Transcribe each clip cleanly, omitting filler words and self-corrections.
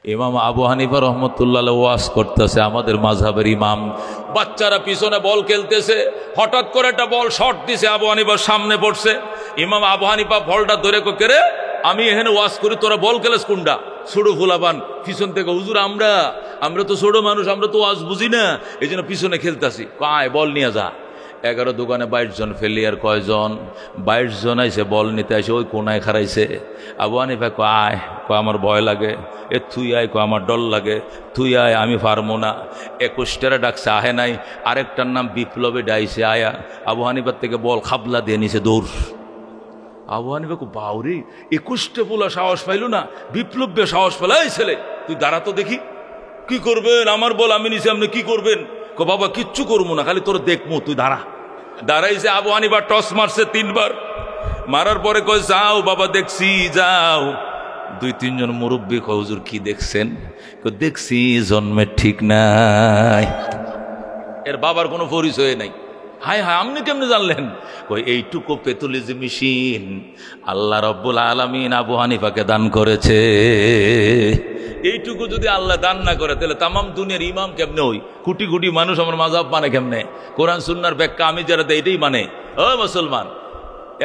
ইমাম আবু হানিফা রহমতুল্লাহ ওয়াজ করতেছে, আমাদের মাযহাবের ইমাম। বাচ্চারা পিছনে বল খেলতেছে, হঠাৎ করে একটা বল শর্ট দিছে, আবু হানিফার সামনে পড়ছে। ইমাম আবু হানিফা বলটা ধরে করে, আমি এখানে ওয়াজ করি, তোরা বল খেলেস কোনটা? ছোট ফুলাবান পিছন থেকে, হুজুর আমরা তো ছোট মানুষ, আমরা তো ওয়াজ বুঝি না, এই জন্য পিছনে খেলতেছি। আয় বল নিয়ে যা। 11 দোকানে 22 জন ফেলি, আর কয়জন? 22 জন আইসে বল নিতে আসে, ওই কোনায় খারাইছে। আবু হানিফা আয়, আমার ভয় লাগে। তুই আয়, আমার ডর লাগে। তুই আয়, আমি পারবো না। 21টারে ডাকছে, আহে নাই। আরেকটার নাম বিপ্লবে ডাইছে, আয়া। আবু হানিফার থেকে বল খাবলা দিয়ে নিছে, দৌড়। আবু হানিফা বাউরি, 21টা পোলা সাহস পাইল না, বিপ্লবে সাহস পেল। এই ছেলে, তুই দাঁড়া তো দেখি, কি করবেন? আমার বল আমি নিছি, আপনি কি করবেন? বাবা কিচ্ছু করবো না, খালি তোর দেখবো, তুই দাঁড়া। দাঁড়াইছে। আবু হানিফা টস মারছে 3 বার। মারার পরে কয়, যাও বাবা, দেখছি, যাও। 2-3 জন মুরব্বী কয়, হুজুর কি দেখছেন? দেখছি জন্মের ঠিক নাই। এর বাবার কোনো পরিচয় নাই। হায় হায়, আপনি কেমনে জানলেন? কই এইটুকু পেথোলজি মেশিন আল্লাহ রব্বুল আলামিন আবু হানিফাকে দান করেছে। এইটুকু যদি আল্লাহ দান না করে, তাহলে তামাম দুনিয়ার ইমাম কেমনে হই? কোটি কোটি মানুষ আমার মাযহাব মানে কেমনে? কোরআন সুন্নাহর ব্যাখ্যা আমি যারা দেই এটাই মানে। ও মুসলমান,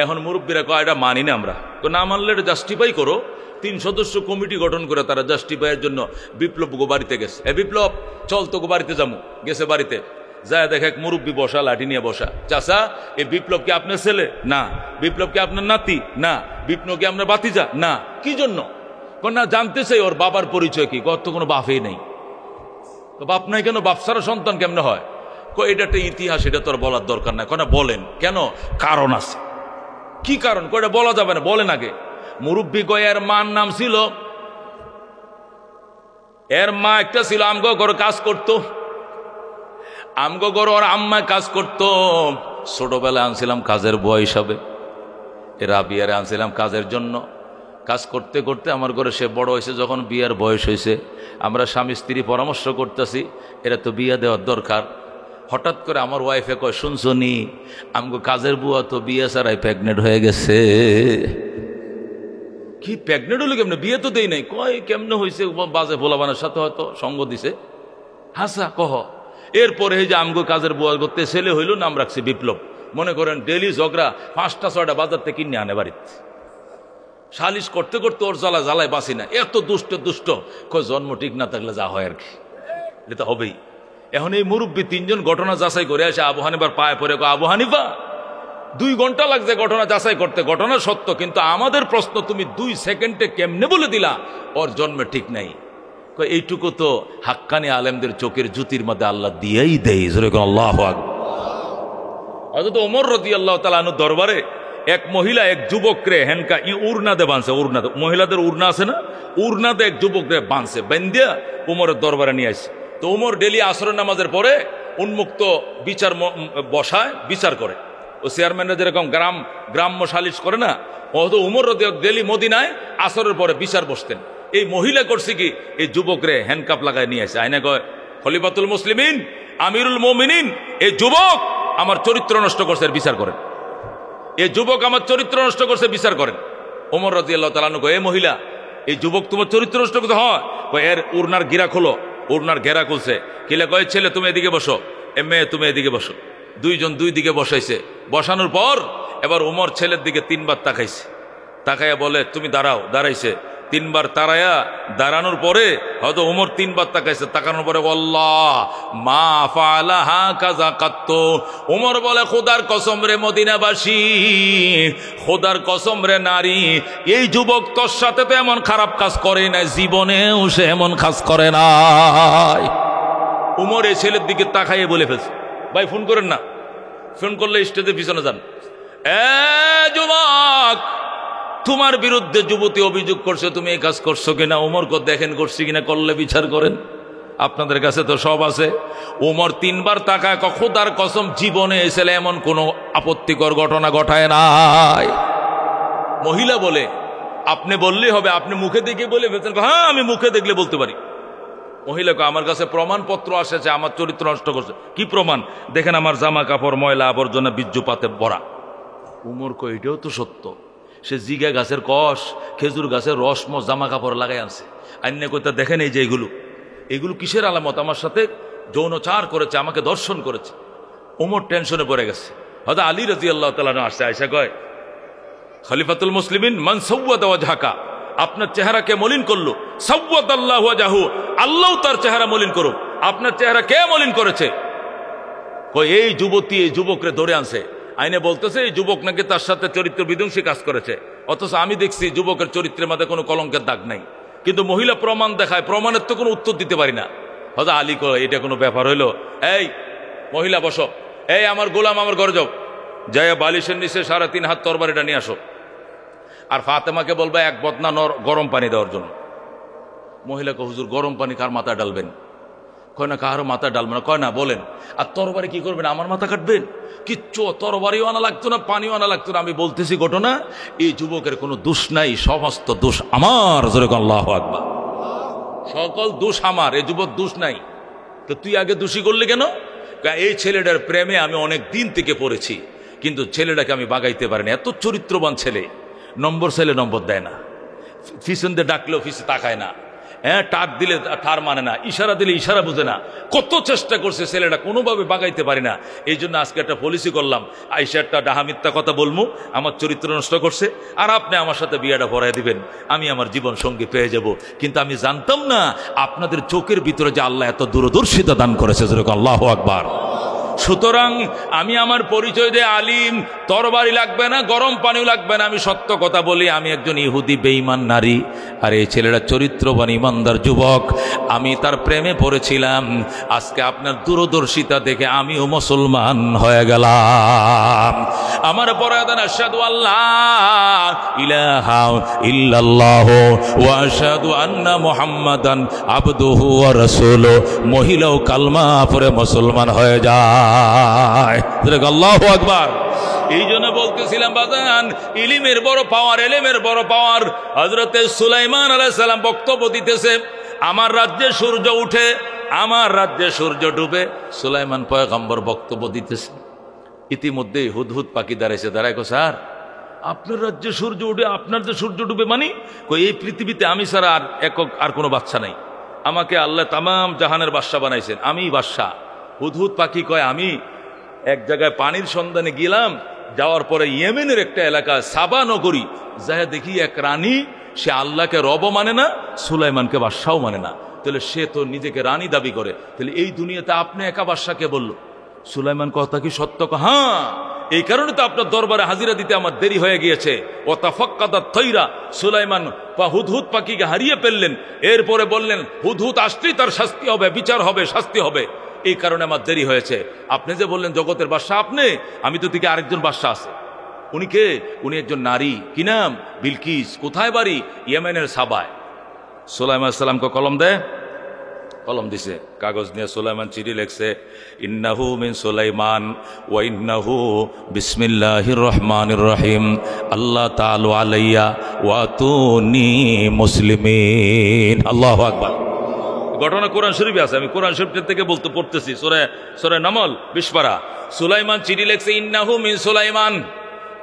এখন মুরব্বীরা কয় এটা মানি না আমরা। না মানলে এটা জাস্টিফাই করো। 3 সদস্য কমিটি গঠন করে তারা জাস্টিফাইয়ের জন্য বিপ্লব গো বাড়িতে গেছে। বিপ্লব চল তো গো বাড়িতে যাবো। গেছে বাড়িতে, যায় দেখে এক মুরব্বী বসা, লাঠি নিয়ে বসা। চাচা, এই বিপ্লব কি আপনার ছেলে? না। বিপ্লব কি আপনার নাতি? না। বিপ্লব কি আপনার বাতিজা? না। কি জন্য? না জানতে চাই ওর বাবার পরিচয় কি। কত কোনো বাপই নেই। তো বাপ নাই কেন? বাপ ছাড়া সন্তান কেমনে হয়? এটা একটা ইতিহাস, এটা তোর বলার দরকার নাই। না বলেন কেন? কারণ আছে। কি কারণ? কয়টা বলা যাবে না, বলেন আগে। মুরব্বী কয় এর মার নাম ছিল, এর মা একটা ছিল, আমগো ঘরে কাজ করতো। আমগো ঘরে ওর আম্মা কাজ করতো। ছোটবেলায় আনছিলাম কাজের বুয়া হিসাবে, এরা বিয়ারে আনছিলাম কাজের জন্য। কাজ করতে করতে আমার ঘরে সে বড় হয়েছে। যখন বিয়ার বয়স হয়েছে, আমরা স্বামী স্ত্রী পরামর্শ করতেছি, এরা তো বিয়া দেওয়ার দরকার। হঠাৎ করে আমার ওয়াইফে কয়, শুনছনি আমগো কাজের বুয়া তো বিয়ে ছাড়াই প্রেগনেন্ট হয়ে গেছে। কি প্রেগনেন্ট হলো কেমনে? বিয়ে তো দেই নাই। কয় কেমনে হয়েছে? বাজে ভোলাবানের সাথে হয়তো সঙ্গ দিছে। হাসা কহ। এরপরে এই যে আমগো কাজের বুয়া করতে ছেলে হইল, নাম রাখছে বিপ্লব। মনে করেন ডেলি ঝগড়া 5টা-6টা বাজার থেকে কিনে আনে বাড়িতে। সালিশ করতে করতে ওর জ্বালায় বাঁচি না। এত দুষ্ট কয় জন্ম ঠিক না থাকলে যা হয় আর কি, এটা হবেই। এখন এই মুরব্বী 3 জন ঘটনা যাচাই করে আসে আবু হানিফার পায়ে পড়ে, আবু হানিফা 2 ঘন্টা লাগছে ঘটনা যাচাই করতে। ঘটনা সত্য, কিন্তু আমাদের প্রশ্ন, তুমি 2 সেকেন্ডে কেমনে বলে দিলা ওর জন্মে ঠিক নাই? এইটুকু তো হাক্কানি আলেমদের চোখের জুতির মধ্যে আল্লাহ দিয়েই দেয়। আল্লাহু আকবার। হযরত ওমর রাদিয়াল্লাহু তাআলা আনহু দরবারে এক মহিলা এক যুবকরে হেনকা উড়নাদে বাঁধছে। উড়নাদে, মহিলাদের উড়না আছে না, উড়নাদে এক যুবকরে বাঁধছে, বান্ধিয়া ওমরের দরবারে নিয়ে আসছে। তো ওমর ডেলি আসরের নামাজের পরে উন্মুক্ত বিচার বসায়, বিচার করে। ও চেয়ারম্যানরা যেরকম গ্রাম্য সালিশ করে না, অত ওমর ডেলি মদিনায় আসরের পরে বিচার বসতেন। এই মহিলা করছে কি, এই যুবকরে হ্যান্ডকাপ লাগায় নিয়ে আসে। আইনা কয়, খলিফাতুল মুসলিমিন, আমিরুল মুমিনিন, এই যুবক আমার চরিত্র নষ্ট করছে, এর বিচার করেন। এই যুবক আমার চরিত্র নষ্ট করছে, বিচার করেন। ওমর রাদিয়াল্লাহু তাআলা আনহু কয়, এ মহিলা, এই যুবক তোমার চরিত্র নষ্ট করতে হয়? এর উড়নার গিরা খোলো। উড়নার ঘেরা খুলছে। কিলে কয়, ছেলে তুমি এদিকে বসো, এ মেয়ে তুমি এদিকে বসো। 2 জন 2 দিকে বসাইছে। বসানোর পর এবার ওমর ছেলের দিকে 3 বার তাকাইছে। তাকাইয়া বলে, তুমি দাঁড়াও। দাঁড়াইছে। 3 বার তারায়া দাঁড়ানোর পরে হয়তো ওমর 3 বার তাকাইছে। তাকানোর পরে আল্লাহ মা ফাআলা হাকাযা কাত্তু। ওমর বলে, খোদার কসম রে মদিনাবাসী, খোদার কসম রে নারী, এই যুবক তোর সাথে তো এমন খারাপ কাজ করে নাই, জীবনেও সে এমন কাজ করে নাই। ওমর এই ছেলের দিকে তাকাইয়ে বলে ফেলছে, ভাই ফোন করেন না, ফোন করলে স্টেজের পিছনে যান। যুবক, তোমার বিরুদ্ধে যুবতী অভিযোগ করছে, তুমি এই কাজ করছো কিনা? ওমর দেখেন করছি কিনা, করলে বিচার করেন। আপনাদের কাছে তো সব আছে। ওমর 3 বার তাকায়, খোদার কসম জীবনে এসেলে এমন কোনো আপত্তিকর ঘটনা ঘটায় নাই। মহিলা বলে, আপনি বললেই হবে, আপনি মুখে দেখে বলে ফেলছেন? হ্যাঁ, আমি মুখে দেখলে বলতে পারি। মহিলাকে, আমার কাছে প্রমাণপত্র আসেছে আমার চরিত্র নষ্ট করছে। কি প্রমাণ? দেখেন আমার জামা কাপড় ময়লা আবর্জনা বীর্যপাতে ভরা। উমর কয়, এটাও তো সত্য। সে জিগা গাছের কষ, খেজুর গাছের রস জামা কাপড় লাগাই আনছে। আইনে কথা দেখেন এই যে এগুলো কিসের আলামত? আমার সাথে যৌনচার করেছে, আমাকে দর্শন করেছে। ওমর টেনশনে পড়ে গেছে। হয়তো আলী রাদিয়াল্লাহু তাআলা আসছে, আয়েশা কয়, খলিফাতুল মুসলিমিন মান সাওয়াদা ওয়াজহাকা, আপনার চেহারাকে মলিন করলো। সাওয়াদাল্লাহু ওয়াজহু, আল্লাহ তার চেহারা মলিন করুক। আপনার চেহারা কে মলিন করেছে? কই এই যুবতী, এই যুবকরে ধরে আনছে। আইনে বলতেছে এই যুবক নাকি তার সাথে চরিত্র বিধ্বংসী কাজ করেছে, অথচ আমি দেখছি যুবকের চরিত্রের মধ্যে কোনো কলঙ্কের দাগ নাই। কিন্তু মহিলা প্রমাণ দেখায়, প্রমাণের তো কোনো উত্তর দিতে পারি না। হয়তো আলী কয়, এটা কোনো ব্যাপার হইলো? এই মহিলা বসো, এই আমার গোলাম আমার ঘরে যাও, যাইয়া বালিশের নিচে 3.5 হাত তরবারিটা নিয়ে আসো, আর ফাতেমাকে বলবা 1 বদনা গরম পানি দেওয়ার জন্য। মহিলাকে, হুজুর গরম পানি কার মাথায় ডালবেন? কয় না কারো মাথা ডালবেন না। কয় না, বলেন। আর তরবারি কি করবেন? আমার মাথা কাটবেন? কিচ্ছু তরবারিও আনা লাগতো না, পানিও আনা লাগতো না। আমি বলতেছি ঘটনা, এই যুবকের কোনো দোষ নাই, সমস্ত দোষ আমার। আল্লাহু আকবার। সকল দোষ আমার, এই যুবক দোষ নাই। তো তুই আগে দোষী করলি কেন? এই ছেলেটার প্রেমে আমি অনেক দিন থেকে পড়েছি, কিন্তু ছেলেটাকে আমি বাগাইতে পারিনি। এত চরিত্রবান ছেলে, নম্বর চাইলে নম্বর দেয় না, ফিসন দিয়ে ডাকলেও ফিসে তাকায় না, হ্যাঁ টাক দিলে ঠার মানে না, ইশারা দিলে ইশারা বুঝে না। কত চেষ্টা করছে ছেলেটা, কোনোভাবে বাগাইতে পারি না। এই জন্য আজকে একটা পলিসি করলাম, আইসা একটা ডাহা মিথ্যা কথা বলবো, আমার চরিত্র নষ্ট করছে, আর আপনি আমার সাথে বিয়েটা ভরাই দিবেন, আমি আমার জীবন সঙ্গী পেয়ে যাব। কিন্তু আমি জানতাম না আপনাদের চোখের ভিতরে যে আল্লাহ এত দূরদর্শিতা দান করেছে। আল্লাহু আকবার। সুতরাং আমি আমার পরিচয় দিয়ে আলিম, তরবারি লাগবে না, গরম পানিও লাগবে না। আমি সত্য কথা বলি, আমি একজন ইহুদি বেঈমান নারী, আর এই ছেলেটা চরিত্রবান ইমানদার যুবক। আমি তার প্রেমে পড়েছিলাম। আজকে আপনার দূরদর্শিতা দেখে আমিও মুসলমান হয়ে গেলাম। আমার পরায়দান আশহাদু আল্লাহ ইলাহা ইল্লাল্লাহু ওয়া আশহাদু আন্না মুহাম্মাদান আবদুহু ওয়া রাসূলুহু। মহিলাও কালমা পড়ে মুসলমান হয়ে যায়। আল্লাহু আকবার। এই জন্য বলতেছিলাম বাজান, ইলমের বড় পাওয়ার, এলেমের বড় পাওয়ার। হযরতে সুলাইমান আলাইহিস সালাম বক্তব্য দিতেছে, আমার রাজ্যে সূর্য উঠে, আমার রাজ্যে সূর্য ডুবে। সুলাইমান পয়গম্বর বক্তব্য দিতেছে। ইতিমধ্যে হুদহুদ পাখি দাঁড়াইছে, দাঁড়ায় কো, স্যার আপনার রাজ্যে সূর্য উঠে, আপনার যে সূর্য ডুবে মানে? কই এই পৃথিবীতে আমি ছাড়া আর একক আর কোনো বাদশা নাই। আমাকে আল্লাহ তামাম জাহানের বাদশা বানাইছেন, আমিই বাদশা। হুদহুদ পাখি কয়, আমি এক জায়গায় পানির সন্ধানে গেলাম, যাওয়ার পরে ইয়েমেনের একটা এলাকা সাবা নগরী, যাই দেখি এক রানী, সে আল্লাহকে রব মানে না, সুলাইমানকে বাদশাও মানে না। তাহলে সে তো নিজেকে রানী দাবি করে, তাহলে এই দুনিয়াতে আপনি একা বাদশাকে বলল? সুলাইমান কথা কি সত্য? হ্যাঁ, এই কারণে তো আপনার দরবারে হাজিরা দিতে আমার দেরি হয়ে গিয়েছে। ও তাফাক্কাদাত তৈরা, সুলাইমান হুদহুদ পাখিকে হারিয়ে ফেললেন। এরপরে বললেন হুদহুদ আসলেই তার শাস্তি হবে, বিচার হবে, শাস্তি হবে, এই কারণে আমার দেরি হয়েছে। আপনি যে বললেন জগতের বাদশা আপনি, আমি তো দিকে আরেকজন বাদশা আছে। উনি কে? উনি একজন নারী। কি নাম? বিলকিস। কোথায় বাড়ি? ইয়েমেনের সাবায়। সুলাইমান আলাইহিস সালামকে কলম দেয়, কলম দিছে, কাগজ নিয়ে সুলাইমান চিঠি লিখছে, ইন্নাহু মিন সুলাইমান ওয়া ইন্নাহু বিসমিল্লাহির রহমানির রহিম, আল্লাহ তাআলা আলাইয়া ওয়া তুনি মুসলিমিন। আল্লাহু আকবার। ঘটনা কোরআন শরীফে আছে, আমি কোরআন শরীফ থেকে পড়তেছি, সূরা নামল 20 পারা। সুলাইমান চিঠি লিখছে, ইন্নাহু মিন সুলাইমান,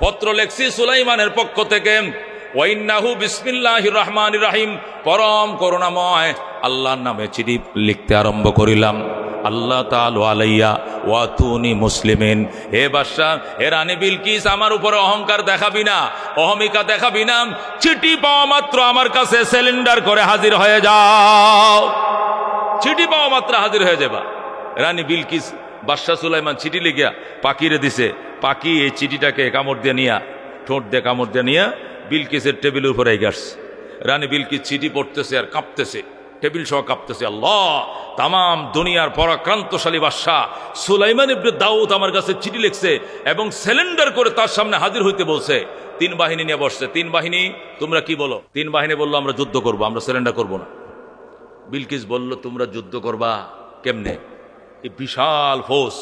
পত্র লিখছি সুলাইমানের পক্ষ থেকে। ওয়া ইন্নাহু বিসমিল্লাহির রহমানির রহিম, পরম করুণাময় আল্লাহর নামে চিঠি লিখতে আরম্ভ করিলাম। আল্লাহ তাআলা আলাইয়া ওয়া তুনি মুসলিমিন। হে বাদশা, হে রানী বিলকিস, আমার উপরে অহংকার দেখাবি না, অহমিকা দেখাবি না। চিঠি পাওয়া মাত্র আমার কাছে সিলিন্ডার করে হাজির হয়ে যাও। চিঠি পাওয়া মাত্র হাজির হয়ে যাবা। রানী বিলকিস বাদশা সুলাইমান চিঠি লিখিয়া পাখিরে দিছে। পাখি এই চিঠিটাকে কামড় দিয়ে নিয়া, ঠোঁট দিয়ে কামড় দিয়ে নিয়া বিলকিসের টেবিলের উপরে গেছে। রানী বিলকিস চিঠি পড়তেছে আর কাঁপতেছে, টেবিল সহ কাঁপতেছে। আল্লাহ, তামাম দুনিয়ার পরাক্রান্তশালী বাদশা সুলাইমান ইবনে দাউদ আমার কাছে চিঠি লিখছে এবং সিলিন্ডার করে তার সামনে হাজির হইতে বলছে। 3 বাহিনী নিয়ে বসছে। 3 বাহিনী, তোমরা কি বলো? 3 বাহিনী বললো আমরা যুদ্ধ করবো, আমরা সিলিন্ডার করবো না। বিলকিস বলল, তোমরা যুদ্ধ করবা কেমনে? এই বিশাল ফৌজ,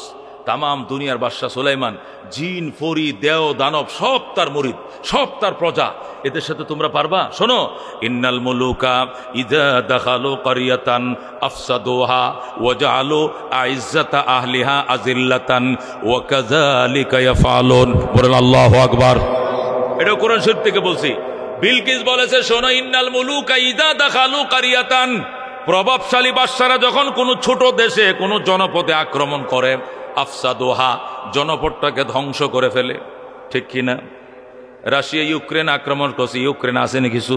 তামাম দুনিয়ার বাদশা সুলাইমান, জিন ফরি দেও দানব সব তার মুরিদ, সব তার প্রজা, এদের সাথে তোমরা পারবা? শোনো, ইন্নাল মুলুকা ইযা দাখালু ক্বরিয়াতান আফসাদুহা ওয়া জাআলু আইজ্জাতা আহলিহা আযিল্লাতান ওয়া কাযালিকা ইয়াফআলুন। বলেন আল্লাহু আকবার। এটা কোরআন শরীফ থেকে বলছি। বিলকিস বলেছে, শোনো, ইন্নাল মুলুকা ইযা দাখালু কারিয়াতান, প্রভাবশালী বাদশারা যখন কোনো ছোট দেশে কোনো জনপদে আক্রমণ করে, আফসাদুহা, জনপদটাকে ধ্বংস করে ফেলে। ঠিক কিনা? রাশিয়া ইউক্রেন আক্রমণ করছে, ইউক্রেন আসেনি কিছু?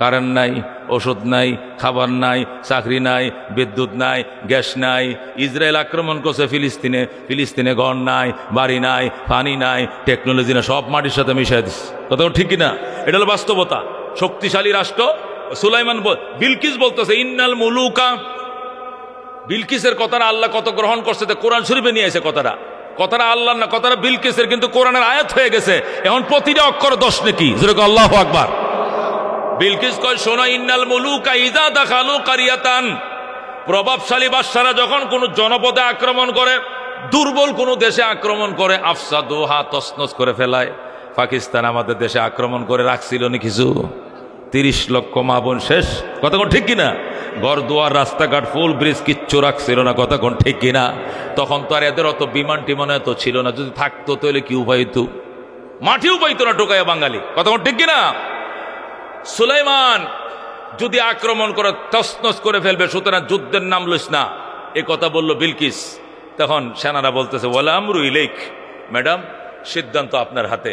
কারেন্ট নাই, ওষুধ নাই, খাবার নাই, চাকরি নাই, বিদ্যুৎ নাই, গ্যাস নাই। ইসরায়েল আক্রমণ করছে ফিলিস্তিনে, ফিলিস্তিনে ঘর নাই, বাড়ি নাই, পানি নাই, টেকনোলজি না, সব মাটির সাথে মিশাই দিচ্ছে। কথা ঠিক কিনা? এটা হলো বাস্তবতা। শক্তিশালী রাষ্ট্র। সুলাইমান বিলকিস বলতেছে ইন্নাল মুলুকা, বিলকিসের কথাটা আল্লাহ কত গ্রহণ করছে, কোরআন শরীফে নিয়ে এসে কথাটা আল্লাহ না, কথাটা বিলকিসের, কিন্তু কোরআনের আয়াত হয়ে গেছে। এখন প্রতিটা অক্ষর 10 নাকি, যেরকম আল্লাহু আকবার। বিলকিস কয়, শোনো, ইন্নাল মুলুকা ইযা দাখালু কারিয়াতান, প্রভাবশালী বাদশারা যখন কোন জনপদে আক্রমণ করে, দুর্বল কোন দেশে আক্রমণ করে, আফসাদুহা, তছনছ করে ফেলায়। পাকিস্তান আমাদের দেশে আক্রমণ করে রাখছিল না কিছু? 30 লক্ষ মা বোন শেষ। কতক্ষণ ঠিক কিনা? ঘর দুয়ার, রাস্তাঘাট, ফুল ব্রিজ কিচ্ছু রাখছিল না। কতক্ষণ ঠিক কিনা? তখন তো আর এদের অত বিমান টিমান এত ছিল না। যদি থাকতো তাহলে কি উপায়িত? মাটিও পাইতো না টোকাইয়া বাঙালি। কতক্ষণ ঠিক কিনা? সুলাইমান যদি আক্রমণ করে তছনছ করে ফেলবে, সুতরাং যুদ্ধের নাম লইস না, এ কথা বলল বিলকিস। তখন সেনারা বলতেছে, ওয়ালা আমরু ইলাইক, ম্যাডাম, সিদ্ধান্ত আপনার হাতে।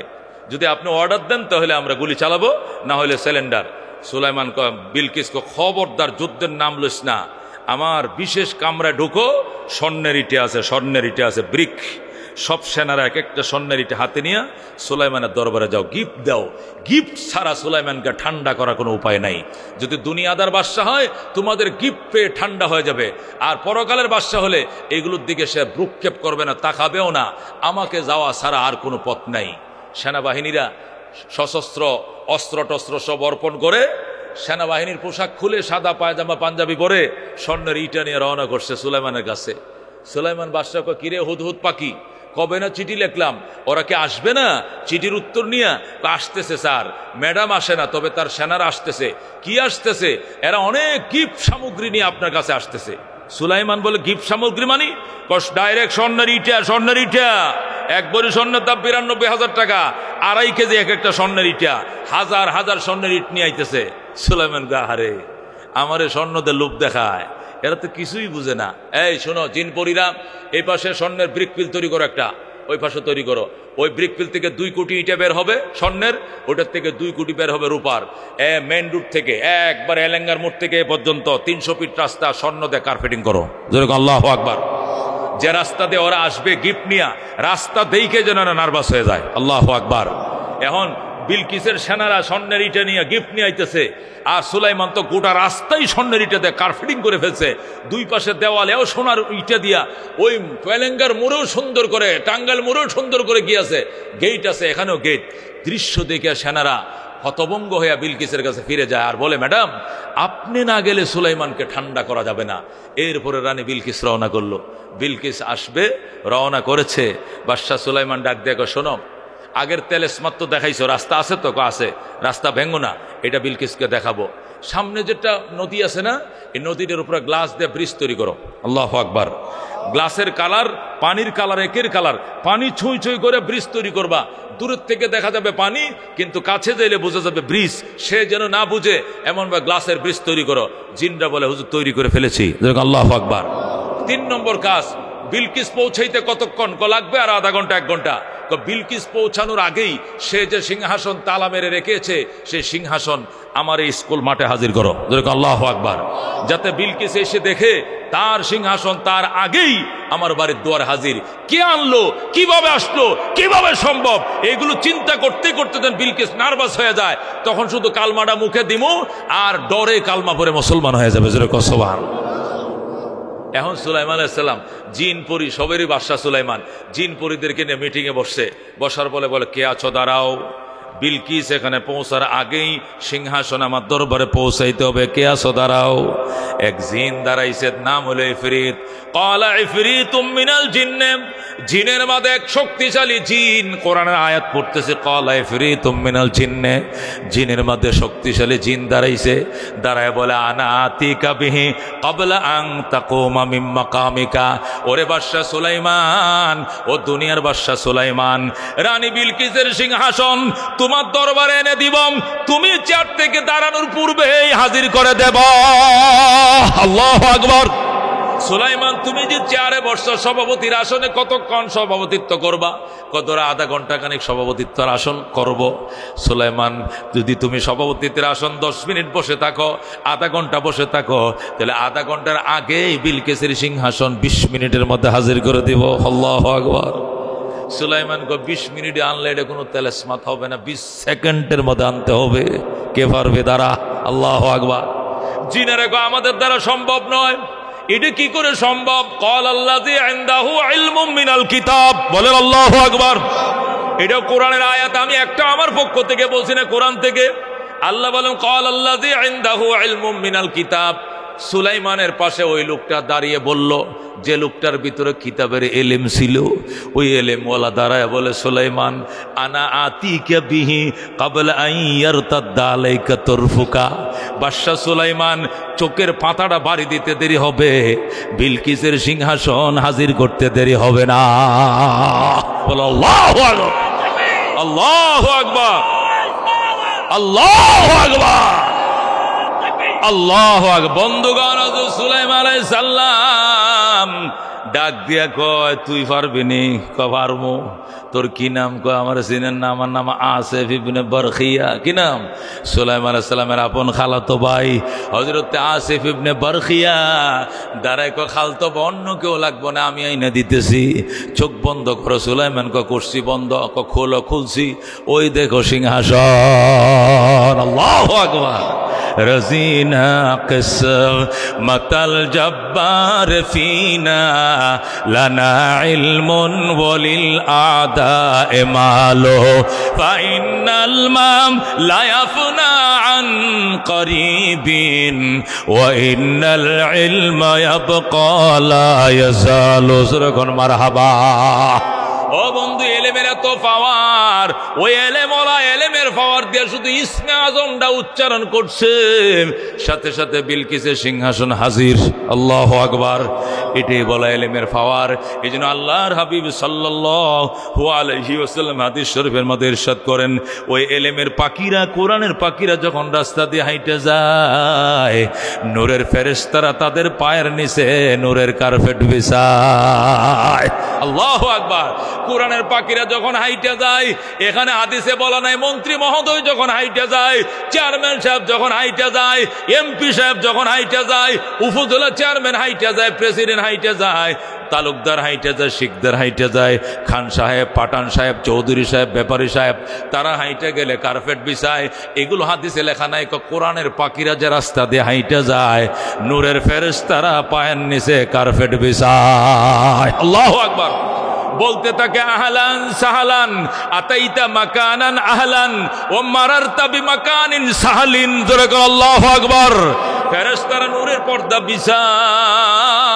যদি আপনি অর্ডার দেন তাহলে আমরা গুলি চালাবো, না হলে সিলিন্ডার। সুলাইমান বিলকিস খবরদার, যুদ্ধের নাম লইস না, আমার বিশেষ কামরায় ঢুকো, স্বর্ণের ইটে আছে, স্বর্ণের ইটে আছে, ব্রিক। সব সেনারা এক একটা স্বর্ণের ইটে হাতে নিয়ে সুলাইমানের দরবারে যাও, গিফট দাও। গিফট ছাড়া সুলাইমানকে ঠান্ডা করার কোনো উপায় নাই। যদি দুনিয়াদার বাদশা হয়, তোমাদের গিফট পেয়ে ঠান্ডা হয়ে যাবে। আর পরকালের বাদশা হলে এগুলোর দিকে সে ভ্রুক্ষেপ করবে না, তাকাবেও না। আমাকে যাওয়া ছাড়া আর কোনো পথ নাই। সেনাবাহিনীরা সশস্ত্র অস্ত্র টস্ত্র সব অর্পণ করে, সেনাবাহিনীর পোশাক খুলে সাদা পায়জামা পাঞ্জাবি পরে স্বর্ণের ইটা নিয়ে রওনা করছে সুলাইমানের কাছে। সুলাইমান বাদশা কয়, কিরে হুদহুদ পাখি, কবে না চিঠি লিখলাম, ওরা কি আসবে না চিঠির উত্তর নিয়ে? আসতেছে স্যার, ম্যাডাম আসে না, তবে তার সেনারা আসতেছে। কি আসতেছে? এরা অনেক গিফট সামগ্রী নিয়ে আপনার কাছে আসতেছে। সুলাইমান বলে, গিফট সামগ্রী মানে? ডাইরেক্ট স্বর্ণের ইটা, স্বর্ণের ইটা। এক ভরি স্বর্ণের দাম 92,000 টাকা, 2.5 কেজি এক একটা স্বর্ণের ইটা, হাজার হাজার স্বর্ণের ইট নিয়ে আইতেছে। সুলাইমান গাহারে, আমারে স্বর্ণদের লোভ দেখায়, এরা তো কিছুই বুঝে না। এই শোনো, জিনপরিরা, এই পাশে স্বর্ণের ব্রিক পিল তৈরি করো একটা, ওই পাশে তৈরি করো। ওই ব্রিক পিল থেকে 2 কোটি ইটা বের হবে স্বর্ণের, ওটার থেকে 2 কোটি বের হবে রূপার। মেন রুট থেকে একবার এলেঙ্গার মোড় থেকে এ পর্যন্ত 300 ফিট রাস্তা স্বর্ণ দিয়ে কার্পেটিং করো। যেরকম আল্লাহু আকবার। যে রাস্তা দিয়ে ওরা আসবে গিফট নিয়ে, রাস্তা দেখে যেন নার্ভাস হয়ে যায়। আল্লাহু আকবার। এখন বিলকিসের সেনারা স্বর্ণের ইটা নিয়ে গিফট নিয়ে আইতেছে, আর সুলাইমান তো গোটা রাস্তাই স্বর্ণের ইটা দিয়ে কার্পেটিং করে ফেলছে। 2 পাশে দেওয়ালেও সোনার ইটা দিয়া, ওই পেলেঙ্গার মোড়েও সুন্দর করে, টাঙ্গাইল মোড়েও সুন্দর করে গিয়েছে, গেট আছে, এখানেও গেট। দৃশ্য দেখে সেনারা হতভম্ব হইয়া বিলকিসের কাছে ফিরে যায় আর বলে, ম্যাডাম, আপনি না গেলে সুলাইমানকে ঠান্ডা করা যাবে না। এরপরে রানী বিলকিস রওনা করলো। বিলকিস আসবে, রওনা করেছে। বাদশাহ সুলাইমান ডাক দেখো, শোনো, আগের তেলেসমাত তো দেখাইছো, রাস্তা আছে তো? আছে। রাস্তা ভেঙ্গো না, এটা বিলকিসকে দেখাবো। সামনে যেটা নদী আছে না, এই নদীটার উপরে গ্লাস দিয়ে ব্রিজ তৈরি করো। আল্লাহু আকবার। গ্লাসের কালার, পানির কালার একের কালার, পানি ছুঁই ছুঁই করে ব্রিজ তৈরি করবা। দূরের থেকে দেখা যাবে পানি, কিন্তু কাছে যাইলে বোঝা যাবে ব্রিজ। সে যেন না বুঝে এমন ভাবে গ্লাসের ব্রিজ তৈরি করো। জিনরা বলে, হুজুর তৈরি করে ফেলেছি। আল্লাহু আকবার। 3 নম্বর কাজ, বিলকিস পৌঁছাইতে কতক্ষণ লাগবে? আর আধা ঘন্টা, 1 ঘন্টা। বিলকিস পৌঁছানোর আগেই সে যে সিংহাসন তালা মেরে রেখেছে, সেই সিংহাসন আমার এই স্কুল মাঠে হাজির করো। আল্লাহু আকবার। যাতে বিলকিস এসে দেখে তার সিংহাসন তার আগেই আমার বাড়ির দুয়ার হাজির। কে আনলো, কিভাবে আসলো, কিভাবে সম্ভব, এগুলো চিন্তা করতে করতে যেন বিলকিস নার্ভাস হয়ে যায়। তখন শুধু কালমাটা মুখে দিমু আর ডরে কালমা পরে মুসলমান হয়ে যাবে। সুবহানাল্লাহ। এখন সুলাইমান আলাইহিস সালাম, জিন পরি সবেরই বাদশা সুলাইমান, জিন পরিদেরকে নিয়ে মিটিংয়ে বসছে। বসার বলে, কে আছো, দাঁড়াও। বিলকিস এখানে পৌঁছার আগেই সিংহাসন আমার দরবারে পৌঁছাইতে হবে। কে আছো, দাঁড়াও। এক জিন দাঁড়াইছে, নাম হলো ইফরিত। ক্বালা ইফরিতুম মিনাল জিন্নে, জিনের মধ্যে এক শক্তিশালী জিন। কোরআনের আয়াত পড়তেছে ক্বালা ইফরিতুম মিনাল জিন্নে, জিনের মধ্যে শক্তিশালী জিন দাঁড়াইছে। দাঁড়ায় বলে আনা আতিকা বিহি ক্বাবলা আন তাকুমা মিন মাকামিকা। ওরে বাদশা সুলাইমান, ও দুনিয়ার বাদশা সুলাইমান, রানী বিলকিসের সিংহাসন তোমার দরবারে এনে দিব, তুমি চেয়ার থেকে দাঁড়ানোর পূর্বেই হাজির করে দেব। আল্লাহু আকবার। সুলাইমান, তুমি যে চেয়ারে বসছো সভাপতির আসনে, কতক্ষণ সভাপতিত্ব করবা? কতরা? আধা ঘন্টা খানিক সভাপতিত্বের আসন করব। সুলাইমান, যদি তুমি সভাপতিত্বের আসন 10 মিনিট বসে থাকো, আধা ঘন্টা বসে থাকো, তাহলে আধা ঘন্টার আগেই বিলকিসের সিংহাসন 20 মিনিটের মধ্যে হাজির করে দিব। আল্লাহু আকবার। সুলাইমান কো 20 মিনিটে আনলে এটা কোনো তেলেসমাত হবে না, 20 সেকেন্ডের মধ্যে আনতে হবে। কে পারবে দ্বারা? আল্লাহু আকবার। জিনেরা কো আমাদের দ্বারা সম্ভব নয়। এটা কি করে সম্ভব? ক্বাল আল্লাযী ইনদাহু ইলমুম মিনাল কিতাব। বলেন আল্লাহু আকবার। এটা কোরআনের আয়াত, আমি একটা আমার পক্ষ থেকে বলছি না, কোরআন থেকে। আল্লাহ বলেন ক্বাল আল্লাযী ইনদাহু ইলমুম মিনাল কিতাব। সুলাইমানের পাশে ওই লোকটা দাঁড়িয়ে বলল, যে লোকটার ভিতরে কিতাবের এলেম ছিল, ওই এলেমওয়ালা দাঁড়ায় বলে, সুলাইমান আনা আতিকা বিহি ক্বাবলা আন ইয়ারতাদ্দা আলাইকা তরফুকা। বাদশা সুলাইমান, চোখের পাতাটা বাড়ি দিতে দেরি হবে, বিলকিসের সিংহাসন হাজির করতে দেরি হবে না। বলো আল্লাহু আকবার, আল্লাহু আকবার, আল্লাহু আকবার, আল্লাহু আকবার। বন্ধুগণ, হযরত সুলাইমান আলাইহিস সালাম ডাক দিয়া কয়, তুই পারবি নি? কয় পারমু। তোর কি নাম? কয় আমার সিনের নাম, আমার নাম আসিফ ইবনে বারখিয়া। কি নাম? সুলাইমান আলাইহিস সালামের আপন খালাতো ভাই হযরত আসিফ ইবনে বারখিয়া। দাঁড়ায় কয়, খালতো অন্য কেউ লাগবে না, আমি আইনা দিতেছি। চোখ বন্ধ করো। সুলাইমান কয় করছি বন্ধ। কয় খোলো। খুলছি। ওই দেখো সিংহাসন। আল্লাহু আকবার। রজিনা কিসমাতাল জব্বার ফিনা লানা ইলমুন ওয়ালিল আদায়ে মালো ফাইনাল মাম লা ইয়াফনা আন করিবিন ওয়া ইন্নাল ইলমা ইয়াবকা লা ইয়াজালু। সুরকুন মারহাবা। ও বন্ধু, এলেমের এত পাওয়ার, ওই এলেমওয়ালা এলেমের পাওয়ার দিয়ে শুধু ইসমে আজমটা উচ্চারণ করছে, সাথে সাথে বিলকিসের সিংহাসন হাজির। আল্লাহু আকবার। এটাই বলা এলেমের পাওয়ার। এই জন্য আল্লাহর হাবিব সাল্লাল্লাহু আলাইহি ওয়াসাল্লাম হাদিস শরীফের মধ্যে ইরশাদ করেন, ওই এলেমের পাখিরা, কোরআনের পাখিরা যখন রাস্তা দিয়ে হাইটে যায়, নূরের ফেরেশতারা তাদের পায়ের নিচে নূরের কার্পেট বিছায়। আল্লাহু আকবার। কোরআনের পাখিরা যখন হাইটে যায়, এখানে হাদিসে বলা নাই, মন্ত্রী মহোদয় যখন হাইটে যায়, চেয়ারম্যান সাহেব যখন হাইটে যায়, এমপি সাহেব যখন হাইটে যায়, উপজেলা চেয়ারম্যান হাইটে যায়, প্রেসিডেন্ট হাইটে যায়, তালুকদার হাইটে যায়, শিখদার হাইটে যায়, খান সাহেব, পাঠান সাহেব, চৌধুরী সাহেব, ব্যাপারী সাহেব, তারা হাইটে গেলে কার্পেট বিছায়। এগুলো হাদিসে লেখা নাই। কোরআনের পাখিরা যে রাস্তা দিয়ে হাইটে যায়, নূরের ফেরেশতারা পায়ের নিচে কার্পেট বিছায়। আল্লাহু আকবার। বলতে থাকে, আহলান সাহলান আতাইতা মাকানান আহলান ওয়া মারারতা বিমাকানিন সাহলিন। জোরে করে আল্লাহু আকবার। ফেরেশতারা নূরের পর্দা বিছায়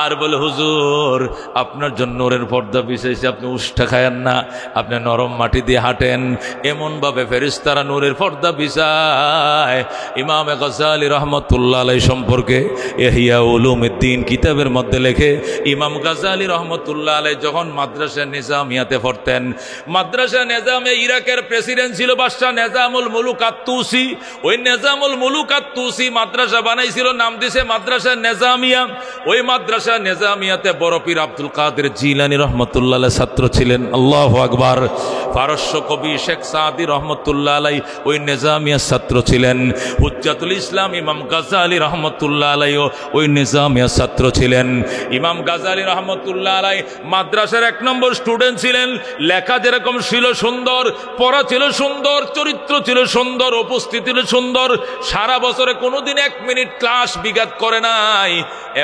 আর বলে, হুজুর আপনার জন্য নূরের পর্দা বিছাইছে, আপনি উষ্ঠা খায়েন না, আপনি নরম মাটি দিয়ে হাঁটেন। এমন ভাবে ফেরেশতারা নূরের পর্দা বিছায়। ইমাম গাজ্জালী রাহমাতুল্লাহ আলাইহি সম্পর্কে ইহয়া উলুমুদ্দিন কিতাবের মধ্যে লেখে, ইমাম গাজ্জালী রাহমাতুল্লাহ আলাইহি যখন মাদ্রাসা নিজামিয়াতে পড়তেন, মাদ্রাসা নিজামিয়া ইরাকের প্রেসিডেন্ট ছিল বাদশা নিজামুল মুলুক আত-তুসি। ওই নিজামুল মুলুক আত-তুসি মাদ্রাসা বানাইছিল, নাম দিয়েছে মাদ্রাসা নিজামিয়া। ওই মাদ্রাসা নিজামিয়াতে বড় পীর আব্দুল কাদের জিলানী রাহমাতুল্লাহ আলাইহি ছাত্র ছিলেন। আল্লাহু আকবার। ফারস্য কবি শেখ সাদি রাহমাতুল্লাহ আলাইহি ওই নিজামিয়ার ছাত্র ছিলেন। হুজ্জাতুল ইসলাম ইমাম গাজ্জালী রাহমাতুল্লাহ আলাইহি ওই নিজামিয়ার ছাত্র ছিলেন। ইমাম গাজ্জালী রাহমাতুল্লাহ আলাইহি মাদ্রাসার 1 নম্বর স্টুডেন্ট ছিলেন। লেখা যেরকম ছিল সুন্দর, পড়া ছিল সুন্দর, চরিত্র ছিল সুন্দর, উপস্থিতি ছিল সুন্দর। সারা বছর বছরে কোনোদিন 1 মিনিট ক্লাস বিঘাত করে নাই,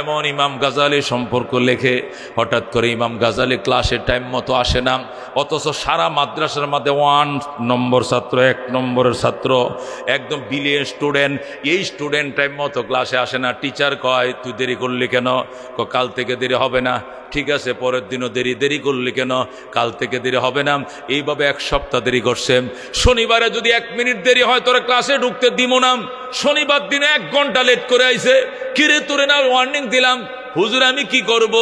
এমন ইমাম গাজালি সম্পর্ক লেখে। হঠাৎ করে ইমাম গাজালি ক্লাসের টাইম মতো আসে না, অথচ সারা মাদ্রাসার মধ্যে 1 নম্বর ছাত্র, 1 নম্বরের ছাত্র, একদম বিলিয়ন স্টুডেন্ট। এই স্টুডেন্ট টাইম মতো ক্লাসে আসে না। টিচার কয় তুই দেরি করলি কেন? কাল থেকে দেরি হবে না। ঠিক আছে, পরের দিনও দেরি করলি কেন? কাল থেকে দেরি হবে না। এইভাবে 1 সপ্তাহ দেরি করছে। শনিবারে যদি 1 মিনিট দেরি হয় তোরা ক্লাসে ঢুকতে দিব না। শনিবার দিনে 1 ঘন্টা লেট করে আইছে। কিরে তোরে না ওয়ার্নিং দিলাম? হুজুর আমি কি করব,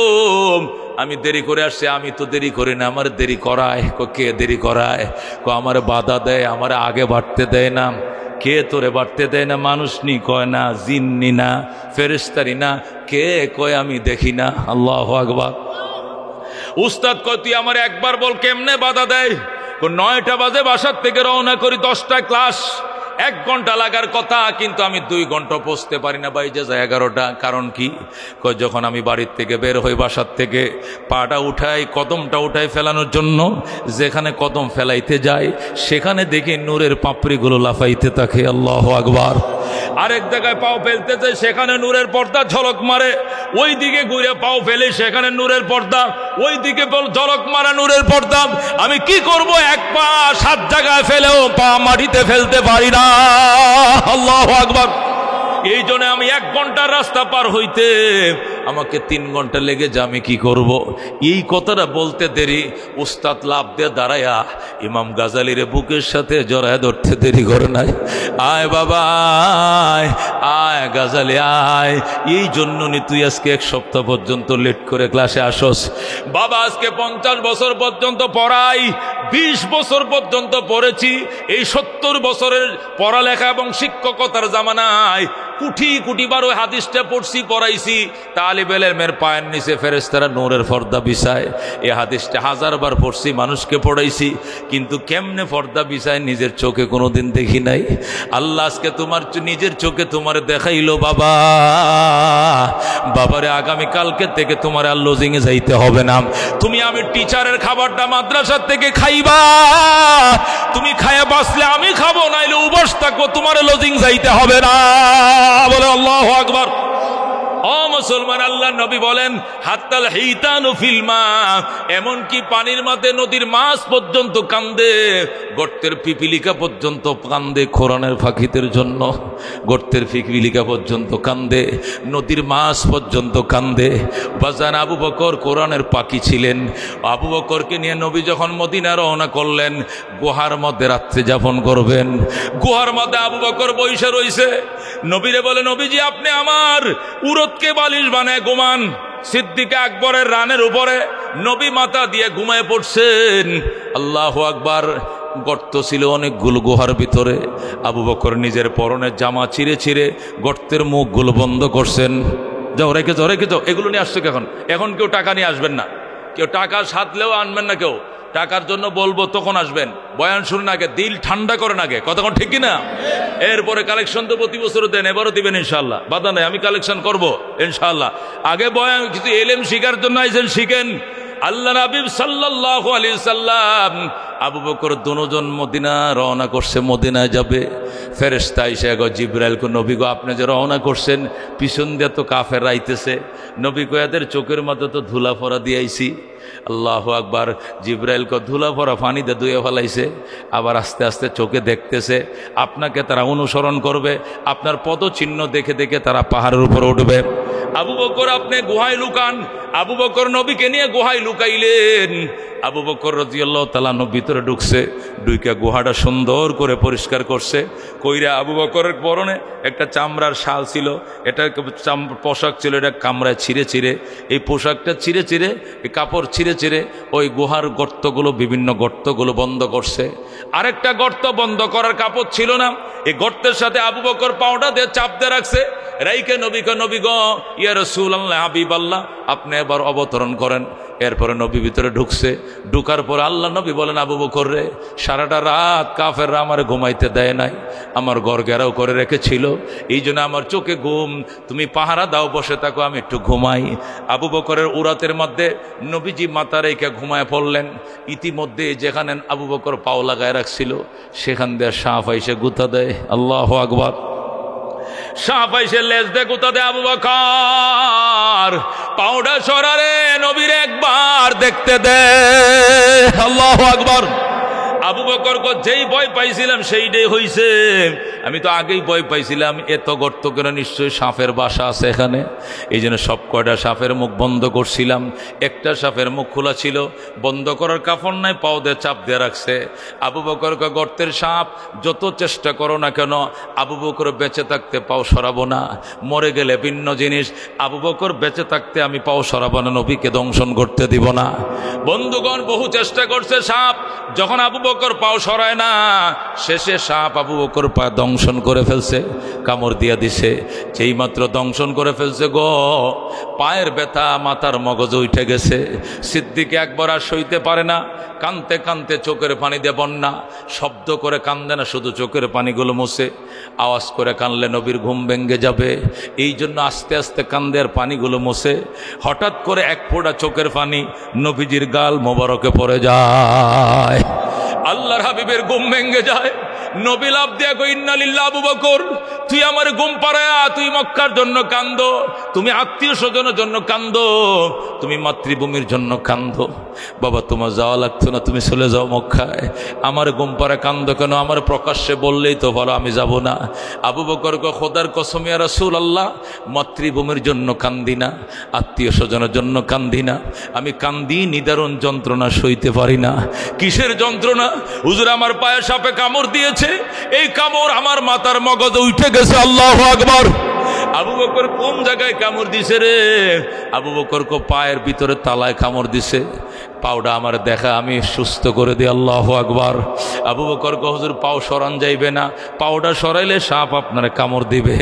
আমি দেরি করে আসছে। আমি তো দেরি করি না, আমার দেরি করায়। কে দেরি করায়? আমার বাধা দেয়, আমার আগে বাড়তে দেয় না। কে তোরে বাড়তে দেয় না? মানুষ নি কয় না, জিন্নি না, ফেরেশতারি না, কে কয় আমি দেখি না। আল্লাহু আকবার। উস্তাদ কয় তুই আমার একবার বল কেমনে বাধা দেয়? 9টা বাজে বাসার থেকে রওনা করি, 10টা ক্লাস, 1 ঘন্টা লাগার কথা, কিন্তু আমি 2 ঘন্টা পৌঁছতে পারি না, বাইজে যায় 11টা। কারণ কি? যখন আমি বাড়ির থেকে বের হই, বাসার থেকে পাটা উঠাই, কদমটা উঠাই ফেলানোর জন্য, যেখানে কদম ফেলাইতে যায় সেখানে দেখি নূরের পাপড়িগুলো লাফাইতে থাকে। আল্লাহু আকবার। আরেক জায়গায় পাও ফেলতে চাই, সেখানে নূরের পর্দা ঝলক মারে। ওই দিকে ঘুরে পাও ফেলে, সেখানে নূরের পর্দা। ওই দিকে ঝলক মারা নূরের পর্দা। আমি কি করব? 1 পা 7 জায়গায় ফেলেও পা মাটিতে ফেলতে পারি না। আল্লাহু আকবার। এই জন্য আমি 1 ঘন্টার রাস্তা পার হইতে আমাকে 3 ঘন্টা লেগে যায়। আমি কি করব? এই কথাটা বলতে দেরি, উস্তাদ লাভ দিয়ে দাঁড়ায়া ইমাম গাজালির বুকের সাথে জড়ায় ধরতে দেরি করে নাই। আয় বাবা আয়, আয় গাজালি আয়। এই জন্য নি তুই আজকে 1 সপ্তাহ পর্যন্ত লেট করে ক্লাসে আসস। বাবা আজকে 50 বছর পর্যন্ত পড়াই, 20 বছর পর্যন্ত পড়েছি। এই 70 বছরের পড়ালেখা এবং শিক্ষকতার জামানায় কুটি কুটি বার ওই হাদিসটা পড়ছি, পড়াইছি। তালিবে ইলমের পায়ের নিচে ফেরেশতারা নূরের পর্দা বিছায়। এই হাদিসটা 1000 বার পড়ছি, মানুষকে পড়াইছি, কিন্তু কেমনে পর্দা বিছায় নিজের চোখে কোনোদিন দেখি নাই। আল্লাহ আজকে তোমার নিজের চোখে তোমার দেখাইলো। বাবা বাবারে, আগামী কালকে থেকে তোমার আর লজিংয়ে যাইতে হবে না। তুমি আমি টিচারের খাবারটা মাদ্রাসার থেকে খাইবা। তুমি খায়া বাঁচলে আমি খাবো, নাইলে উপাস থাকবো, তোমার লজিং যাইতে হবে না। বলে আল্লাহু আকবার। ও মুসলমান, আল্লাহ নবী বলেন হাত্তাল হিতানু ফিল মা, এমনকি পানির মধ্যে নদীর মাছ পর্যন্ত কান্দে, গর্তের পিপিলিকা পর্যন্ত কান্দে কোরআনের ফাঁকিদের জন্য। গর্তের পিপিলিকা পর্যন্ত কান্দে, নদীর মাছ পর্যন্ত কান্দে। বাজান আবু বকর কোরআনের পাখি ছিলেন। আবু বকরকে নিয়ে নবী যখন মদিনা রওনা করলেন, গুহার মধ্যে রাত্রি যাপন করবেন। গুহার মধ্যে আবু বকর বইসা রইছে। নবীরে বলে, নবীজি আপনি আমার উরতকে বালিশ বানায় ঘুমান। সিদ্দিক আকবরের রানের উপরে নবী মাথা দিয়ে ঘুমায় পড়ছেন। আল্লাহু আকবার। গর্ত ছিল অনেকগুলো গুহার ভিতরে। আবু বকর নিজের পরনের জামা ছিঁড়ে ছিঁড়ে গর্তের মুখগুলো বন্ধ করছেন। যাও রেখে যাও, রেখে যাও। এগুলো নিয়ে আসছো এখন? এখন কেউ টাকা নিয়ে আসবেন না, কেউ টাকা সাধলেও আনবেন না। কেউ টাকার জন্য বলবো তখন আসবেন। বয়ান শুনুন আগে, দিল ঠান্ডা করেন আগে। কতক্ষণ ঠিক কিনা? এরপরে কালেকশন তো প্রতি বছর দেন, এবারও দিবেন ইনশাল্লাহ। বাধা নাই, আমি কালেকশন করব ইনশাল্লাহ। আগে বয়ান কিছু এলেম শিখার জন্য আইছেন, শিখেন। আল্লাহ নবী সাল্লাল্লাহু আলাইহি সাল্লাম আবু বকর দুজন মদিনা রওনা করছে, মদিনায় যাবে। ফেরেশতা এসে গো জিবরাইল কো, নবী গো আপনি যে রওনা করছেন, পিছন দিয়ে তো কাফের আইতেছে। নবী কো এদের চোখের মধ্যে তো ধুলা ফরা দিয়ে আইছি। আল্লাহু আকবার। জিবরাইল কো ধুলা ফরা পানিতে ধুয়ে ফেলাইছে। আবার আস্তে আস্তে চোখে দেখতেছে আপনাকে তারা অনুসরণ করবে, আপনার পদচিহ্ন দেখে দেখে তারা পাহাড়ের উপর উঠবে। আবু বকর আপনি গুহায় লুকান। আবু বকর নবীকে নিয়ে গুহায় লুকাইলেন। আবু বকর রাদিয়াল্লাহু তাআলা ভিতরে ঢুকছে, ঢুইকা গুহাটা সুন্দর করে পরিষ্কার করছে। কইরা আবু বকরের পরনে একটা চামড়ার শাল ছিল, এটা পোশাক ছিল, এটা কামড়ায় ছিঁড়ে ছিঁড়ে, এই পোশাকটা ছিঁড়ে ছিঁড়ে, এই কাপড় ছিঁড়ে ছিঁড়ে ওই গুহার গর্তগুলো, বিভিন্ন গর্তগুলো বন্ধ করছে। আরেকটা গর্ত বন্ধ করার কাপড় ছিল না, এই গর্তের সাথে আবু বকর পাউডার দিয়ে চাপ দিয়ে রাখছে। রাইকে নবীকে, নবী গো ইয়া রাসূলুল্লাহ হাবিবাল্লাহ আপনি এবার অবতরণ করেন। এরপরে নবী ভিতরে ঢুকছে। ঢুকার পর আল্লাহ নবী বলেন, আবু বকর রে, সারাটা রাত কাফেররা আমার ঘুমাইতে দেয় নাই, আমার ঘর ঘেরাও করে রেখেছিল, এই জন্য আমার চোখে ঘুম। তুমি পাহারা দাও, বসে থাকো, আমি একটু ঘুমাই। আবু বকরের উরাতের মধ্যে নবীজি মাথা রেখে ঘুমায় পড়লেন। ইতিমধ্যে যেখানে আবু বকর পাও লাগায় রাখছিল, সেখান দিয়ে সাপ এসে গুঁতা দেয়। আল্লাহু আকবার। সাপ আইসে লেজ দে গুতা দে, আবু বকর পাউডা সরারে নবীর একবার দেখতে দে। আল্লাহু আকবার। আবু বকর যেই ভয় পাইছিলাম সেইটাই হইছে। আমি তো আগেই ভয় পাইছিলাম, এত গর্ত করে নিশ্চয়ই সাপের বাসা আছে এখানে। এই জন্য সব কয়টা সাপের মুখ বন্ধ করছিলাম। একটা সাপের মুখ খোলা ছিল, বন্ধ করার কাপড় নাই, পাও দিয়ে চাপ দিয়ে রাখছে। আবু বকর গর্তের সাপ যত চেষ্টা করো না কেন, আবু বকর বেঁচে থাকতে পাও সরাবো না, মরে গেলে ভিন্ন জিনিস। আবু বকর বেঁচে থাকতে আমি পাও সরাবো না, নবীকে দংশন করতে দিব না। বন্ধুগণ বহু চেষ্টা করছে সাপ, যখন আবু বকর পাও সরায় না, শেষে সাপ আবু বকর পা দংশন করে ফেলছে, কামড় দিয়া দিছে। যেই মাত্র দংশন করে ফেলছে গো, পায়ের ব্যথা মাথার মগজে উঠে গেছে। সিদ্দিক একবার আর সইতে পারে না, কানতে কানতে চোখের পানি দিয়ে বন্যা, শব্দ করে কান্দে না, শুধু চোখের পানিগুলো মুছে। আওয়াজ করে কানলে নবীর ঘুম ভেঙে যাবে, এই জন্য আস্তে আস্তে কান্দে আর পানিগুলো মুছে। হঠাৎ করে এক ফোঁটা চোখের পানি নবীজির গাল মোবারকে পড়ে যায়। আল্লাহর হাবিবের ঘুম ভেঙে যায়। নবী লাফ দিয়া কই, ইন্না লিল্লাহি, আবু বকর তুই আমার ঘুম পাড়ায়া, তুই মক্কার জন্য কান্দো, তুমি আত্মীয় স্বজনের জন্য কান্দো, তুমি মাতৃভূমির জন্য কান্দো। বাবা তোমার যাওয়া লাগতো না, তুমি চলে যাও মক্কায়, আমার ঘুম পাড়া কান্দো কেন? আমার প্রকাশ্যে বললেই তো বলো, আমি যাব না। আবু বকর খোদার কসম ইয়া রাসূলুল্লাহ, মাতৃভূমির জন্য কান্দি না, আত্মীয় স্বজনের জন্য কান্দি না, আমি কান্দি নিদারুণ যন্ত্রণা সইতে পারি না। কিসের যন্ত্রণা? হুজুর আমার পায়ে সাপে কামড় দিয়েছে, এই কামড় আমার মাথার মগজে উঠে গেছে। আল্লাহু আকবার। আবু বকর কোন জায়গায় কামড় দিছে রে? আবু বকর পায়ের ভিতরে তালায় কামড় দিছে। পাউডা আমার দেখা, আমি সুস্থ করে দিই। আল্লাহু আকবার। আবু বকর হুজুর পাও সরান যাইবে না, পাউডা সরাইলে সাপ আপনারে কামড় দিবে।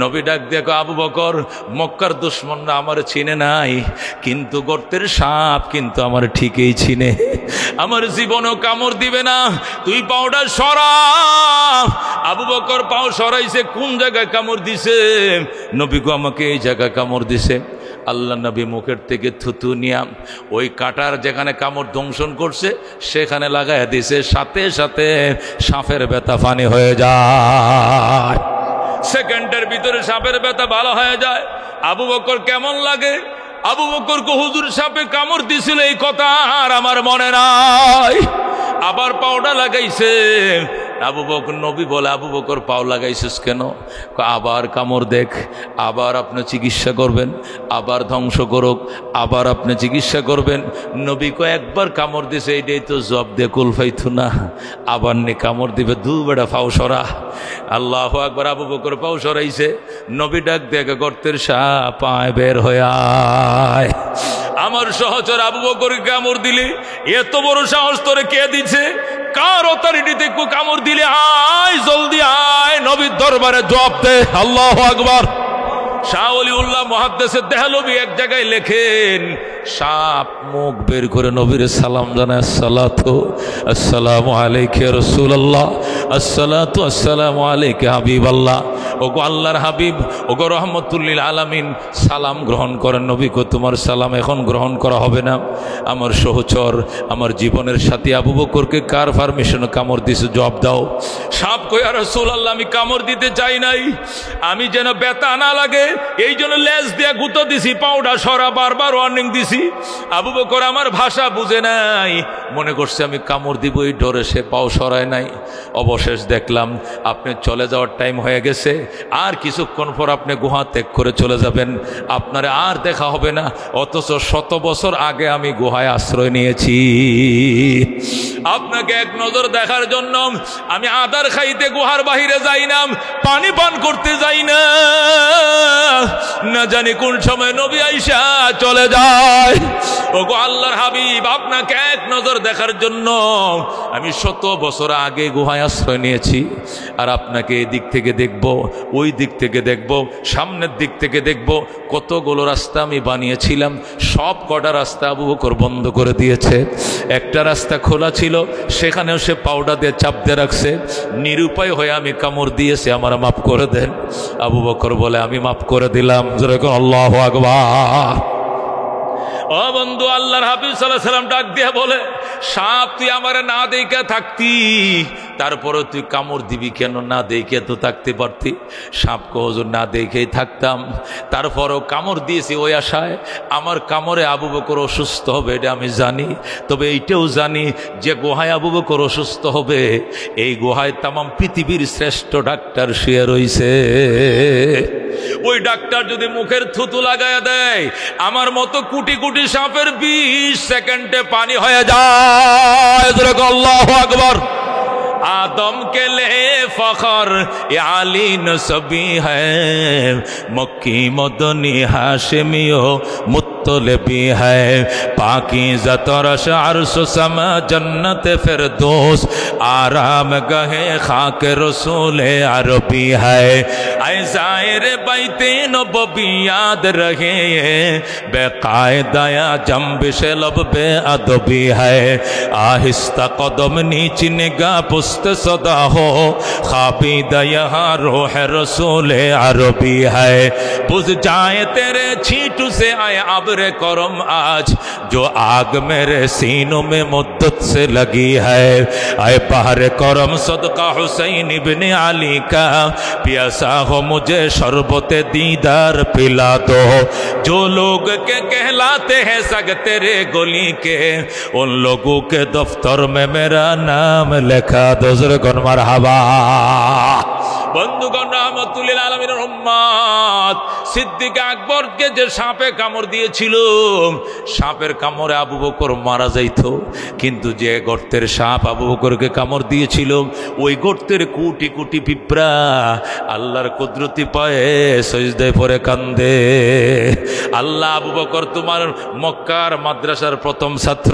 নবী ডাক দিয়ে আবু বকর, মক্কার দুশমনরা আমার চিনে নাই, কিন্তু গর্তের সাপ কিন্তু আমার ঠিকই চিনে, আমার জীবনও কামড় দিবে না, তুই পাউডা সরা। আবু বকর পাও সরাইছে। কোন জায়গায় কামড় দিছে? নবী গো আমাকে এই জায়গায় কামড় দিছে। আল্লাহ নবী মুখের থেকে থুতু নিয়াম ওই কাটার যেখানে কামড় দংশন করছে সেখানে লাগাই দিছে, সাথে সাথে সাপের ব্যথা পানি হয়ে যায়। সেকেন্ডের ভিতরে সাপের ব্যথা ভালো হয়ে যায়। আবু বকর কেমন লাগে? আবু বকর হুজুর সাপে কামড় দিছিল এই কথা আর আমার মনে নাই। আবার পাউডার লাগাইছে। আবু বকর, নবী বলে আবু বকর পাও লাগাইছিস কেন? আবার কামড় দেখ, আবার আপনি চিকিৎসা করবেন, আবার ধ্বংস করুক, আবার আপনি চিকিৎসা করবেন। নবী কয়েকবার কামড় দিছে, এইটাই তো জব দিয়ে কুল পাইতো না, আবার নে কামড় দিবে, দু বেড়া পাও সরা। আল্লাহু আকবার। আবু বকর পাও সরাইছে। নবী ডাক দেখে গর্তের সাপ পায় বের হয়ে আয়। আমার সহচর আবু বকর কামড় দিলে, এত বড় সাহস তোরে কে দিছে? কার অথরিটিতে কামড় দিলে? আয় জলদি আয়, নবীর দরবারে জবাব দে। আল্লাহু আকবার। শাহ ওলিউল্লাহ মুহাদ্দিস দেহলভী এক জায়গায় লেখেন, সাপ মুখ বের করে নবীর সালাম জানায়, আসসালাতু আসসালামু আলাইকা ইয়া রাসূলুল্লাহ, আসসালাতু আসসালামু আলাইকা হাবিবাল্লাহ। ওগো আল্লাহর হাবিব, ওগো রহমতুল লিল আলামিন, সালাম গ্রহণ করেন। নবী কো তোমার সালাম এখন গ্রহণ করা হবে না। আমার সহচর, আমার জীবনের সাথী আবু বকরকে কার পারমিশনে কামড় দিছে? জবাব দাও। সাপ কই, ইয়া রাসূলুল্লাহ আমি কামড় দিতে চাই নাই, আমি যেন ব্যথা না লাগে এই জন্য লেজ দিয়ে গুঁতো দিছি, পাউডার সরা বারবার ওয়ার্নিং দিছি। আবু বকর আমার ভাষা বুঝে নাই, মনে করছে আমি কামড় দিব, এই ডরে সে পাও সরায় নাই। অবশেষ দেখলাম আপনি চলে যাওয়ার টাইম হয়ে গেছে, আর কিছুক্ষণ পর আপনি গুহা ত্যাগ করে চলে যাবেন, আপনার আর দেখা হবে না। অথচ 100 বছর আগে আমি গুহায় আশ্রয় নিয়েছি, আপনাকে এক নজর দেখার জন্য আমি আদার খাইতে গুহার বাহিরে যাই না, পানি পান করতে যাই না, না জানি কোন সময় নবী আইসা চলে যায়। ওগো আল্লাহর হাবিব, আপনাকে এক নজর দেখার জন্য আমি 100 বছর আগে গুহায় আশ্রয় নিয়েছি, আর আপনাকে এই দিক থেকে দেখব, ওই দিক থেকে দেখব, সামনের দিক থেকে দেখব। কতগুলো রাস্তা আমি বানিয়েছিলাম, সব কটা রাস্তা আবু বকর বন্ধ করে দিয়েছে। একটা রাস্তা খোলা ছিল, সেখানেও সে পাউডার দিয়ে চাপ দিয়ে রাখছে। নিরুপায় হয়ে আমি কামড় দিয়েছি, আমার মাফ করে দেন। আবু বকর বলে আমি মাফ করে দিলাম। যেরকম আল্লাহু আকবার। ও বন্ধু, আল্লাহর হাবিব সাল্লাল্লাহু আলাইহি সাল্লাম ডাক দিয়ে বলে, সাপ তুই আমারে না দেখে থাকতি তারপরে তুই কামড় দিবি কেন? না দেখে তো থাকতে পারতি। সাপ কো হুজুর না দেখেই থাকতাম, তারপরও কামড় দিয়েছি ওই আশায় আমার কামড়ে আবু বকর অসুস্থ হবে এটা আমি জানি। তবে এইটাও জানি যে গুহায় আবু বকর অসুস্থ হবে এই গুহায় তামাম পৃথিবীর শ্রেষ্ঠ ডাক্তার শুয়ে রইছে। ওই ডাক্তার যদি মুখের থুতু লাগায় দেয় আমার মতো কোটি কোটি সাপের 20 সেকেন্ডে পানি হয়ে যায়। আল্লাহু আকবার। आदम के लिए फखर आली नसबी है, मक्की मदनी हाशिमियो मुत्तलबी है, पाकीज़ा तरश अर्श समा जन्नत फिरदौस आराम गहे खाक रसूल अरबी है। ऐ ज़ाहिर बैते नबवी याद रहे बेकायदा जंबिश लब बे अदबी है, आहिस्ता कदम नीच निगाह सदा हो खाबिदा यहाँ रोह रसूल अरबी है। बुझ जाए तेरे छींटू से आए अब्र करम आज, जो आग मेरे सीनों में मुद्दत से लगी है। आए बहर करम सदका हुसैन इब्न अली का, प्यासा हो मुझे शरबत दीदार पिला दो। जो लोग के कहलाते हैं सग तेरे गली के, उन लोगों के दफ्तर में मेरा नाम लिखा दो। মারহাবা। বন্ধুগণ রাহমাতুল্লিল আলামিনের উম্মত সিদ্দিক আকবরকে যে সাপে কামড় দিয়েছিল, সাপের কামড়ে আবু বকর মারা যাইত, কিন্তু যে গর্তের সাপ আবু বকরকে কামড় দিয়েছিল ওই গর্তের কোটি কোটি পিঁপড়া আল্লাহর কুদরতি পায়ে সিজদায় পড়ে কান্দে। আল্লাহ আবু বকর তোমার মক্কার মাদ্রাসার প্রথম ছাত্র,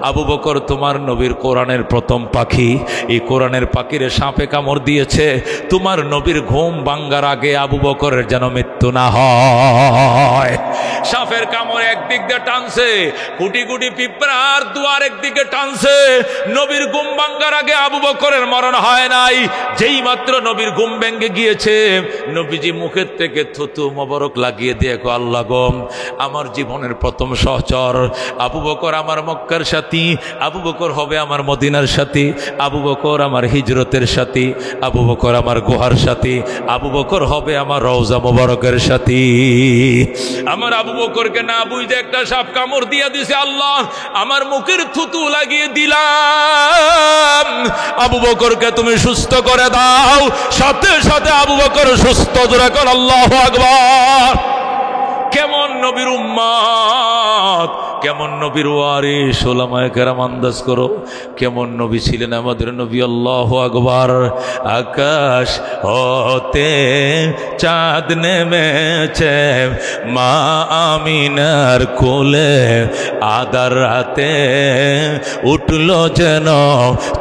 আবু বকর তোমার নবীর কোরআনের প্রথম পাখি, এই কোরআনের পাখিরে সাপে কামড় দিয়েছে, তোমার নবীর ঘুম ভাঙ্গার আগে আবু বকরের যেন মৃত্যু না হয়। সাপের কামড় একদিক দিয়ে টানছে, কোটি কোটি পিঁপড়ার দুয়ার একদিকে টানছে, নবীর ঘুম ভাঙ্গার আগে আবু বকরের মরণ হয় নাই। যেই মাত্র নবীর ঘুম ভেঙে গিয়েছে নবীজি মুখের থেকে থুতু মোবারক লাগিয়ে দিয়ে আল্লাহ গো আমার জীবনের প্রথম সহচর আবু বকর আমার মক্কার সাথী, আবু বকর হবে আমার মদিনার সাথী, আবু বকর আমার হিজরতের সাথী, আবু বকর আমার গুহার সাথী, আবু বকর হবে আমার রওজা মোবারকের সাথী। আমার আবু বকরকে না বুঝে একটা সাপ কামড় দিয়ে দিছে, আল্লাহ আমার মুখের থুতু লাগিয়ে দিলাম, আবু বকরকে তুমি সুস্থ করে দাও। সাথে সাথে আবু বকর সুস্থ। জোরে কর আল্লাহু আকবার। কেমন নবীর উম্মত, কেমন নবীর ওয়ারিস, ওলামায়ে কেরাম আন্দাজ করো কেমন নবী ছিলেন আমাদের নবী। আল্লাহু আকবার। আকাশ হতে চাঁদ নেমেছে মা আমিনার কোলে, আদার রাতে উঠলো যেন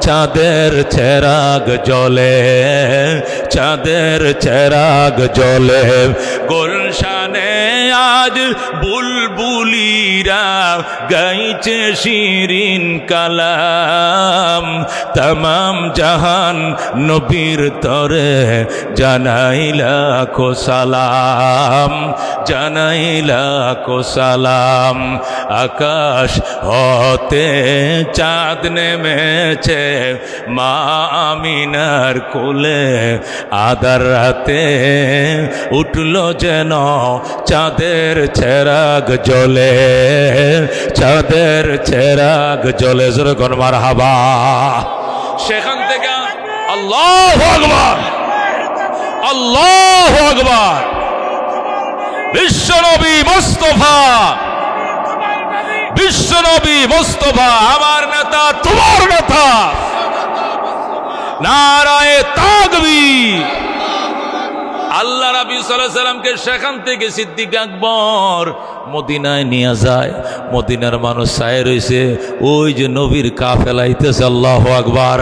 চাঁদের চেরাগ জ্বলে, চাঁদের চেরাগ জ্বলে। গুলশানে আজ বুলবুলিরা গাইছে শিরিন কালাম, তমাম জাহান নবীর তরে জানাই লাখো সালাম, জানাই লাখো সালাম। আকাশ হতে চাঁদ নেমেছে মা আমিনার কোলে, আদার রাতে উঠলো যেন চাঁদের চেরাগ জ্বলে, চাঁদের চেরাগ জ্বলে। জোরে কোন মারহাবা। সেখান থেকে আল্লাহু আকবার, আল্লাহু আকবার। বিশ্বনবী মুস্তাফা, বিশ্বনবী মুস্তাফা আমার নেতা, তোমার নেতা। নারায়ে তাকবীর। আল্লাহ নবী সাল্লাল্লাহু আলাইহি সাল্লামকে সেখান থেকে সিদ্দিক আকবর মদিনায় নিয়ে যায়। মদিনার মানুষ চায় রয়েছে, ওই যে নবীর কাফেলা আইতেছে। আল্লাহু আকবার।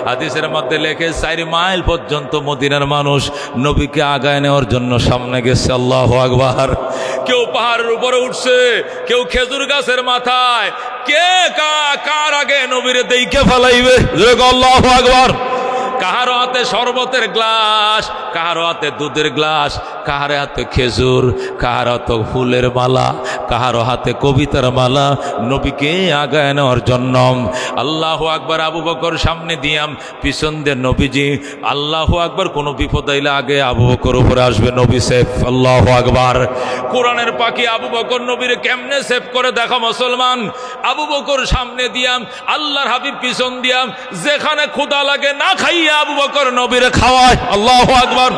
হাদিসের মধ্যে লেখে 4 মাইল পর্যন্ত মদিনার মানুষ নবীকে আগায় নেওয়ার জন্য সামনে গেছে। আল্লাহু আকবার। কেউ পাহাড়ের উপরে উঠছে, কেউ খেজুর গাছের মাথায়, কে কার আগে নবীরে দেইকে ফেলাইবে। আল্লাহু আকবার। কাহারো হাতে শরবতের গ্লাস, কাহারো হাতে দুধের গ্লাস, কাহার হাতে খেজুর, কাহার হাতে ফুলের মালা, কাহারো হাতে কবিতার মালা, নবীকে আগায় নেওয়ার জন্য। আল্লাহু আকবার। আবু বকর সামনে দিয়াম, পিছন দিয়ে নবীজি। আল্লাহু আকবার। কোনো বিপদ আইলে আগে আবু বকর উপরে আসবে, নবী সেফ। আল্লাহু আকবার। কোরআনের পাখি আবু বকর নবীরে কেমনে সেফ করে দেখা মুসলমান। আবু বকর সামনে দিয়াম, আল্লাহর হাবিব পিছন দিয়াম। যেখানে ক্ষুধা লাগে না খাইয়া আবু বকর নবীরে খাওয়ায়। আল্লাহু আকবার।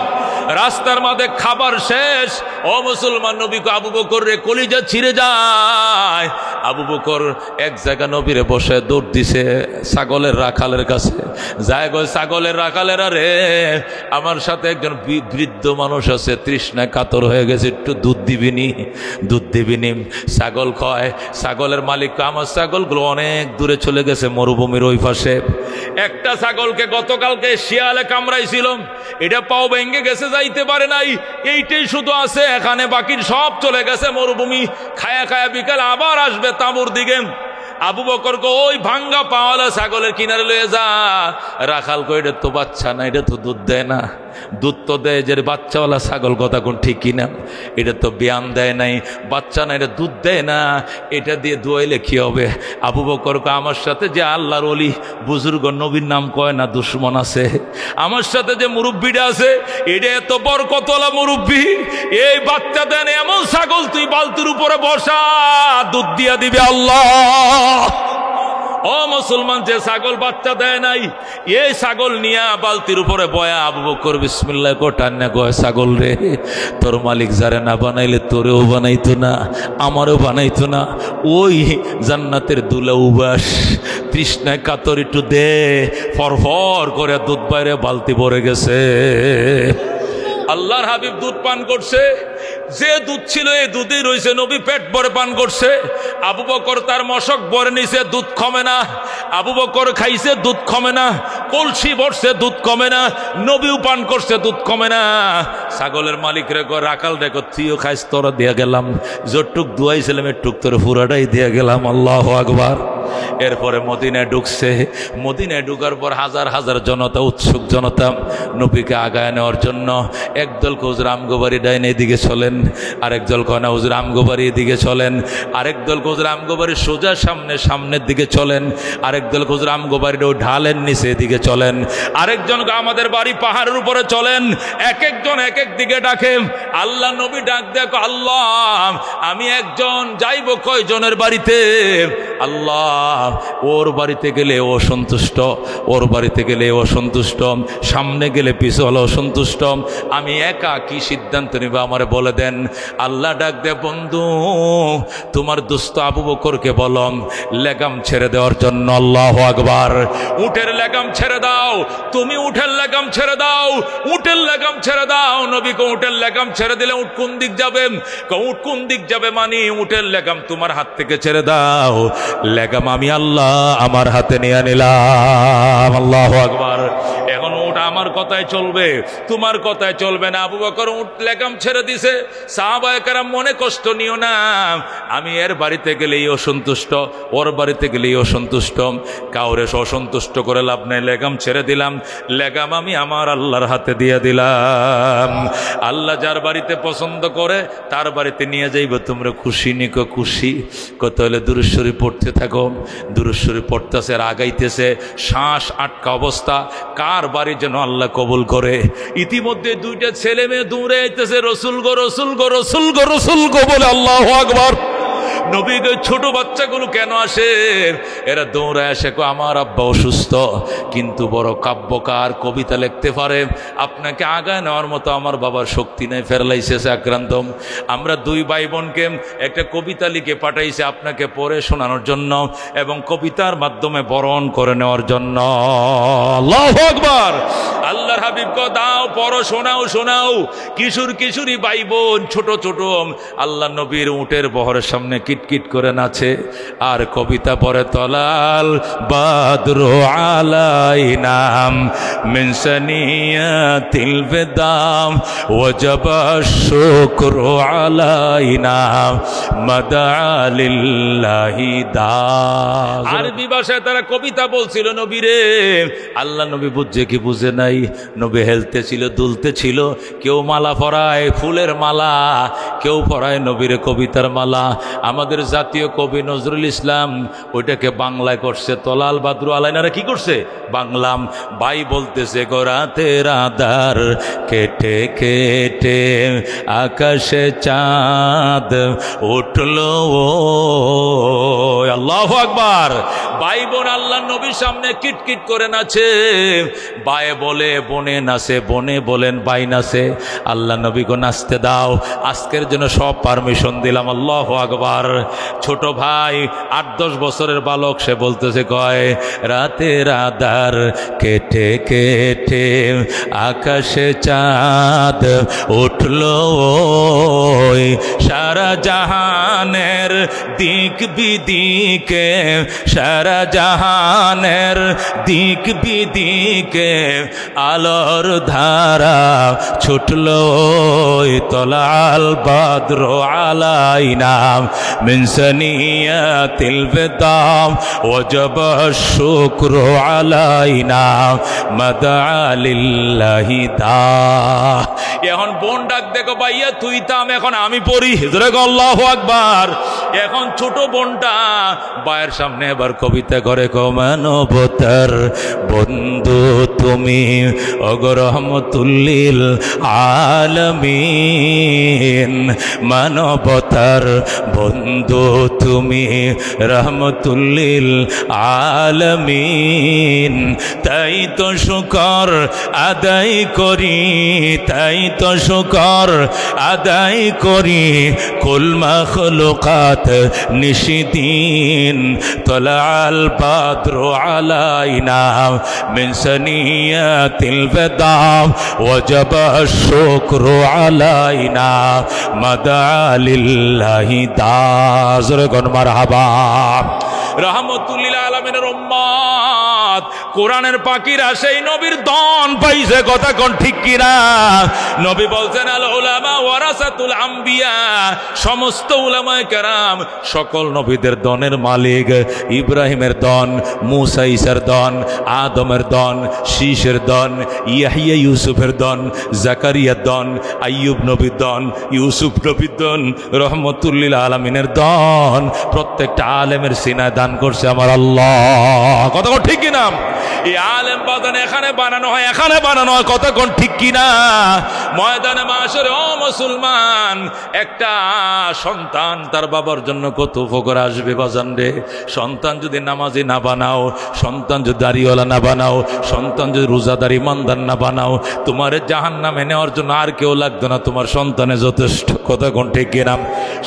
রাস্তার মাঝে খাবার শেষ, ও মুসলমান, নবীকে আবু বকর রে কলিজা ছিঁড়ে যায়। আবু বকর এক জায়গা নবীরে বসে দৌড় দিছে ছাগলের রাখালের কাছে। যায় গো ছাগলের রাখালেরা রে, আমার সাথে একজন বৃদ্ধ মানুষ আছে, তৃষ্ণায় কাতর হয়ে গেছে, একটু দুধ দিবিনি, দুধ দিবিনি। ছাগল কয়, ছাগলের মালিক, আমার ছাগলগুলো অনেক দূরে চলে গেছে মরুভূমির ওই পাশে। একটা ছাগলকে গতকালকে শিয়ালে কামড়াইছিল, এটা পাও ভেঙে গেছে, যাইতে পারে নাই, এইটাই শুধু আছে এখানে, বাকির সব চলে গেছে মরুভূমি। খায়া খায়া বিকাল আবার আসবে তাঁবুর দিকে। আবু বকর কো, ওই ভাঙ্গা পাওয়ালা ছাগলের কিনারে লয়ে যা। রাখাল কো, এটা তো বাচ্চা না, এটা তো দুধ দেয় না। দুধ তো দেয় যে বাচ্চাওয়ালা ছাগল, কথা কোন ঠিক কিনা? এটা তো বিয়ান দেয় নাই, বাচ্চা না, এটা দুধ দেয় না, এটা দিয়ে দুয়াইলে কি হবে? আবু বকর কো, আমার সাথে যে আল্লাহর ওলি বুজুর্গ, নবীর নাম কয় না, দুশ্মন আছে। আমার সাথে যে মুরব্বীটা আছে, এটা এত বরকতওয়ালা মুরব্বী, এই বাচ্চা দেন এমন ছাগল তুই বালতির উপরে বসা, দুধ দিয়া দিবে আল্লাহ। ও মুসলমান, যে ছাগল বাচ্চা দেয় নাই, এই ছাগল নিয়া বালতির উপরে বয়া আবু বকর বিসমিল্লাহ কোটান্না কয়, ছাগল রে, তোর মালিক যারে না বানাইলে তোরেও বানাইতো না, আমারও বানাইতো না। ওই জান্নাতের দুলা উবাস, তৃষ্ণায় কাতর, একটু দে। ফরফর করে দুধ বাইরে বালতি ভরে গেছে। আল্লাহর হাবিব দুধ পান করছে, যে দুধ ছিল এই দুধই রয়েছে, নবী পেট ভরে পান করছে। আবু বকর তার মশক ভরে নিছে, দুধ কমে না। আবু বকর খাইছে, দুধ কমে না। কলসি ভরছে, দুধ কমে না। নবীও পান করছে, দুধ কমে না। ছাগলের মালিক রেখো, রাখাল রেখো, তুইও খাইস, তোরা দিয়া গেলাম, যতটুক দুয়াইছিলাম একটুক তোর পুরাটাই দিয়া গেলাম। আল্লাহু আকবার। এরপরে মদিনায় ঢুকছে। মদিনায় ঢুকার পর হাজার হাজার জনতা, উৎসুক জনতা, নবীকে আগায় নেওয়ার জন্য। একদল হুজুর আমগোবাড়ি ডাইনে এদিকে চলেন, আরেক দল কনা হুজুর আমগোবাড়ি এদিকে চলেন, আরেক দল হুজুর আমগোবাড়ির সোজা সামনের দিকে চলেন, আরেক দল হুজুর আমগোবাড়ির ওই ঢালের নিচে এদিকে চলেন, আরেকজন আমাদের বাড়ি পাহাড়ের উপরে চলেন। এক একজন এক এক দিকে ডাকে। আল্লাহ নবী ডাক দেখো, আল্লাহ আমি একজন যাইব কয়জনের বাড়িতে? আল্লাহ, ওর বাড়িতে গেলে ও সন্তুষ্ট, ওর বাড়িতে গেলে ও সন্তুষ্ট, সামনে গেলে পিছলে অসন্তুষ্ট, আমি একা কি সিদ্ধান্ত নিব আমারে বলে দেন। আল্লাহ ডাক দে, বন্ধু তোমার দোস্ত আবু বকরকে বলো লেগাম ছেড়ে দেওয়ার জন্য। আল্লাহু আকবার। উটের লেগাম ছেড়ে দাও, তুমি উটের লেগাম ছেড়ে দাও, উটের লেগাম ছেড়ে দাও। নবীকে উটের লেগাম ছেড়ে দিলে উট কোন দিক যাবে? উট কোন দিক যাবে মানে উটের লেগাম তোমার হাত থেকে ছেড়ে দাও, লেগাম আমি আল্লাহ আমার হাতে নিয়ে নিলাম। আল্লাহু আকবার। এখন উট আমার কথায় চলবে, তোমার কথায় চলবে না। আবু বকর উট লেগাম ছেড়ে দিছে। সাহাবায়ে কেরাম মনে কষ্ট নিও না, আমি এর বাড়িতে গেলেই অসন্তুষ্ট, ওর বাড়িতে গেলেই অসন্তুষ্ট, কাউরে অসন্তুষ্ট করে লাভ নাই। লেগাম ছেড়ে দিলাম, লেগাম আমি আমার আল্লাহর হাতে দিয়ে দিলাম। আল্লাহ যার বাড়িতে পছন্দ করে তার বাড়িতে নিয়ে যাইব। তোমরা খুশি নিকো? খুশি। কত হলে দুরূদ শরীফ পড়তে থাকো। দুরূদ শরীফ পড়তেছে আর আগাইতেছে, শ্বাস আটকা অবস্থা। কার বাড়ি যেন আল্লাহ কবুল করে। ইতিমধ্যে দুইটা ছেলে মেয়ে দৌড়ে আইতেছে, রসুল গো রসুল গো রসুল গো রসুল গো বলে। আল্লাহু আকবার। নবীকে ছোট বাচ্চাগুলো কেন আসে? এরা দৌড়ায় আসে, আমার আব্বা অসুস্থ, কিন্তু বড় কাব্যকার, কবিতা লিখতে পারে, আপনাকে আগায় নেওয়ার মতো আমার বাবার শক্তি নেই, প্যারালাইসিসে আক্রান্ত। আমরা দুই ভাই বোনকে একটা কবিতা লিখে পাঠাইছে আপনাকে পড়ে শোনানোর জন্য এবং কবিতার মাধ্যমে বরণ করে নেওয়ার জন্য। আল্লাহু আকবার। আল্লাহর হাবিবকে দাও, পড়ো, শোনাও শোনাও। কিশোর কিশোরী ভাই বোন, ছোট ছোট, আল্লাহ নবীর উটের বহরের সামনে কি কিটকিট করে নাচে আর কবিতা পড়ে তলাল বাদরু আলাইনাম মিন সানিয়াতিল বিদাম ওয়াজাবা শুকরু আলাইনা মাদা লিল্লাহি দা। আরবি ভাষায় তারা কবিতা বলছিল নবীরে। আল্লাহ নবী বুঝছে কি বুঝে নাই, নবী হেলতে ছিল, দুলতে ছিল। কেউ মালা পরায় ফুলের মালা, কেউ পরায় নবীরে কবিতার মালা। আমাদের জাতীয় কবি নজরুল ইসলাম ওইটাকে বাংলায় করছে, তলাল বাদরু আলাইনারা কি করছে বাংলাম। ভাই বলতেছে গোরাতে রাদার কেটে কেটে আকাশে চাঁদ উঠলো, আল্লাহু আকবার। ভাই বোন আল্লাহ নবীর সামনে কিটকিট করে নাচে। ভাই বলে বনে নাচে, বনে বলেন ভাই নাচে। আল্লাহ নবীকে নাচতে দাও, আজকের জন্য সব পারমিশন দিলাম। আল্লাহু আকবার। ছোট ভাই 8-10 বছরের বালক, সে বলতেছে কয় রাতের আধার কেটে কেটে আকাশে চাঁদ উঠলো, সারা জাহানের দিক বিদিকে, সারা জাহানের দিক বিদিকে আলোর ধারা ছুটলো, তলাল বাদরু আলাইনা মিন সানিয়াতিল বিদাম ওয়াজাবা শুকরু আলাইনা মাদা লিল্লাহি দা। এখন বোন ডাক দেখো ভাইয়া তুই থাম, এখন আমি পড়ি। জোরে আল্লাহু আকবার। এখন ছোট বোনটা ভাইয়ের সামনে এবার কবিতা করে কো মানবতার বন্ধু তুমি ওগো রহমতুল্লিল আলামিন, মানবতার বন্ধু তুমি রহমতুল্লিল আলামিন। তাই তো শুকর আদায় করি, তাই তো শুকর আদায় করি, কুল মাখলুকাত নিশিদিন তলাল বাদরু আলাইনা মিন সানিয়াতিল বিদাম ওয়াজাবা শুকরু আলাইনা মাদা লিল্লাহি দা। জোরে কোন মারহাবা। রহমতুল্লিল আলামিনের উম্মত কোরআনের পাখিরা সেই নবীর দন পাইছে, কথা কোন ঠিক কিনা? নবী বলছেন আল উলামা ওয়ারাসাতুল আম্বিয়া, সমস্ত উলামায়ে কেরাম সকল নবীদের দনের মালিক। ইব্রাহিমের দন, মুসা ঈসার দন, আদমের দন, শীষের দন, ইয়াহিয়া ইউসুফের দন, জাকারিয়ার দন, আইয়ুব নবীর দন, ইউসুফ নবীর দন, রহমতুল্লিল আলামিনের দন প্রত্যেকটা আলেমের সিনায় দান করছে আমার আল্লাহ। কথা কোন ঠিক কিনা? এই আলেম বাদান এখানে বানানো হয়, এখানে বানানো হয়, কথা কোন ঠিক কিনা? ময়দানে মাশরে ও মুসলমান, একটা সন্তান তার বাবার জন্য কত উপকার আসবে বাজান রে। সন্তান যদি নামাজি না বানাও, সন্তান যদি দাড়িওয়ালা না বানাও, সন্তান যদি রোজাদার ইমানদার না বানাও, তোমার জাহান্নামে নেওয়ার জন্য আর কেউ লাগতো না, তোমার সন্তানে যথেষ্ট। কথা কোন ঠিক কিনা?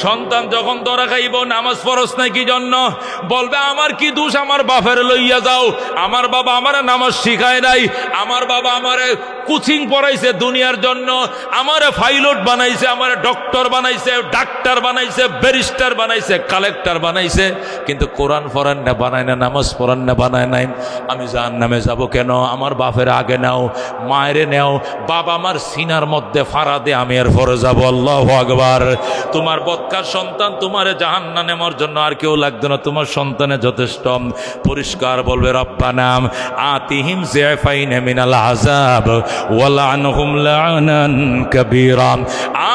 সন্তান যখন ধরা খাইব নামাজ ফরজ নাই কি জন্য, বলবে আমার কি দোষ, আমার বাপের লইয়া যাও, আমার বাবা আমারে নামাজ শিখায় নাই, আমার বাবা আমারে কোচিং পড়াইছে দুনিয়ার জন্য, আমারে পাইলট বানাইছে, আমারে ডক্টর বানাইছে, ডাক্তার বানাইছে, ব্যারিস্টার বানাইছে, কালেক্টর বানাইছে, কিন্তু কোরআন পড়ান না বানায় না, নামাজ পড়ান না বানায় নাই। আমি জাহান্নামে যাব কেন? আমার বাপের আগে নাও, মায়েরে নেও, বাবা আমার সিনার মধ্যে ফাড়া দে, আমি আর পরে যাব। আল্লাহু আকবার। তোমার বদকার সন্তান তোমারে জাহান্নামে নেওয়ার জন্য আর কেউ লাগতো না, তোমার সন্তানে যথেষ্ট। পরিষ্কার বলবে রব্বানা আতিহিম যিফাইন মিনাল আযাব ওয়ালআনহুম লা'নান কাবীরা।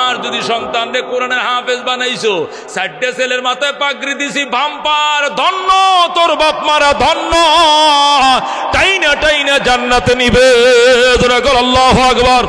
আর যদি সন্তানরে কোরআনের হাফেজ বানাইছো, 4টে ছেলের মাথায় পাগড়ি দিছি, ভাম্পার ধন্য তোর বাপ মারা, ধন্য, টাইনা টাইনা জান্নাতে নিবে। আল্লাহু আকবার।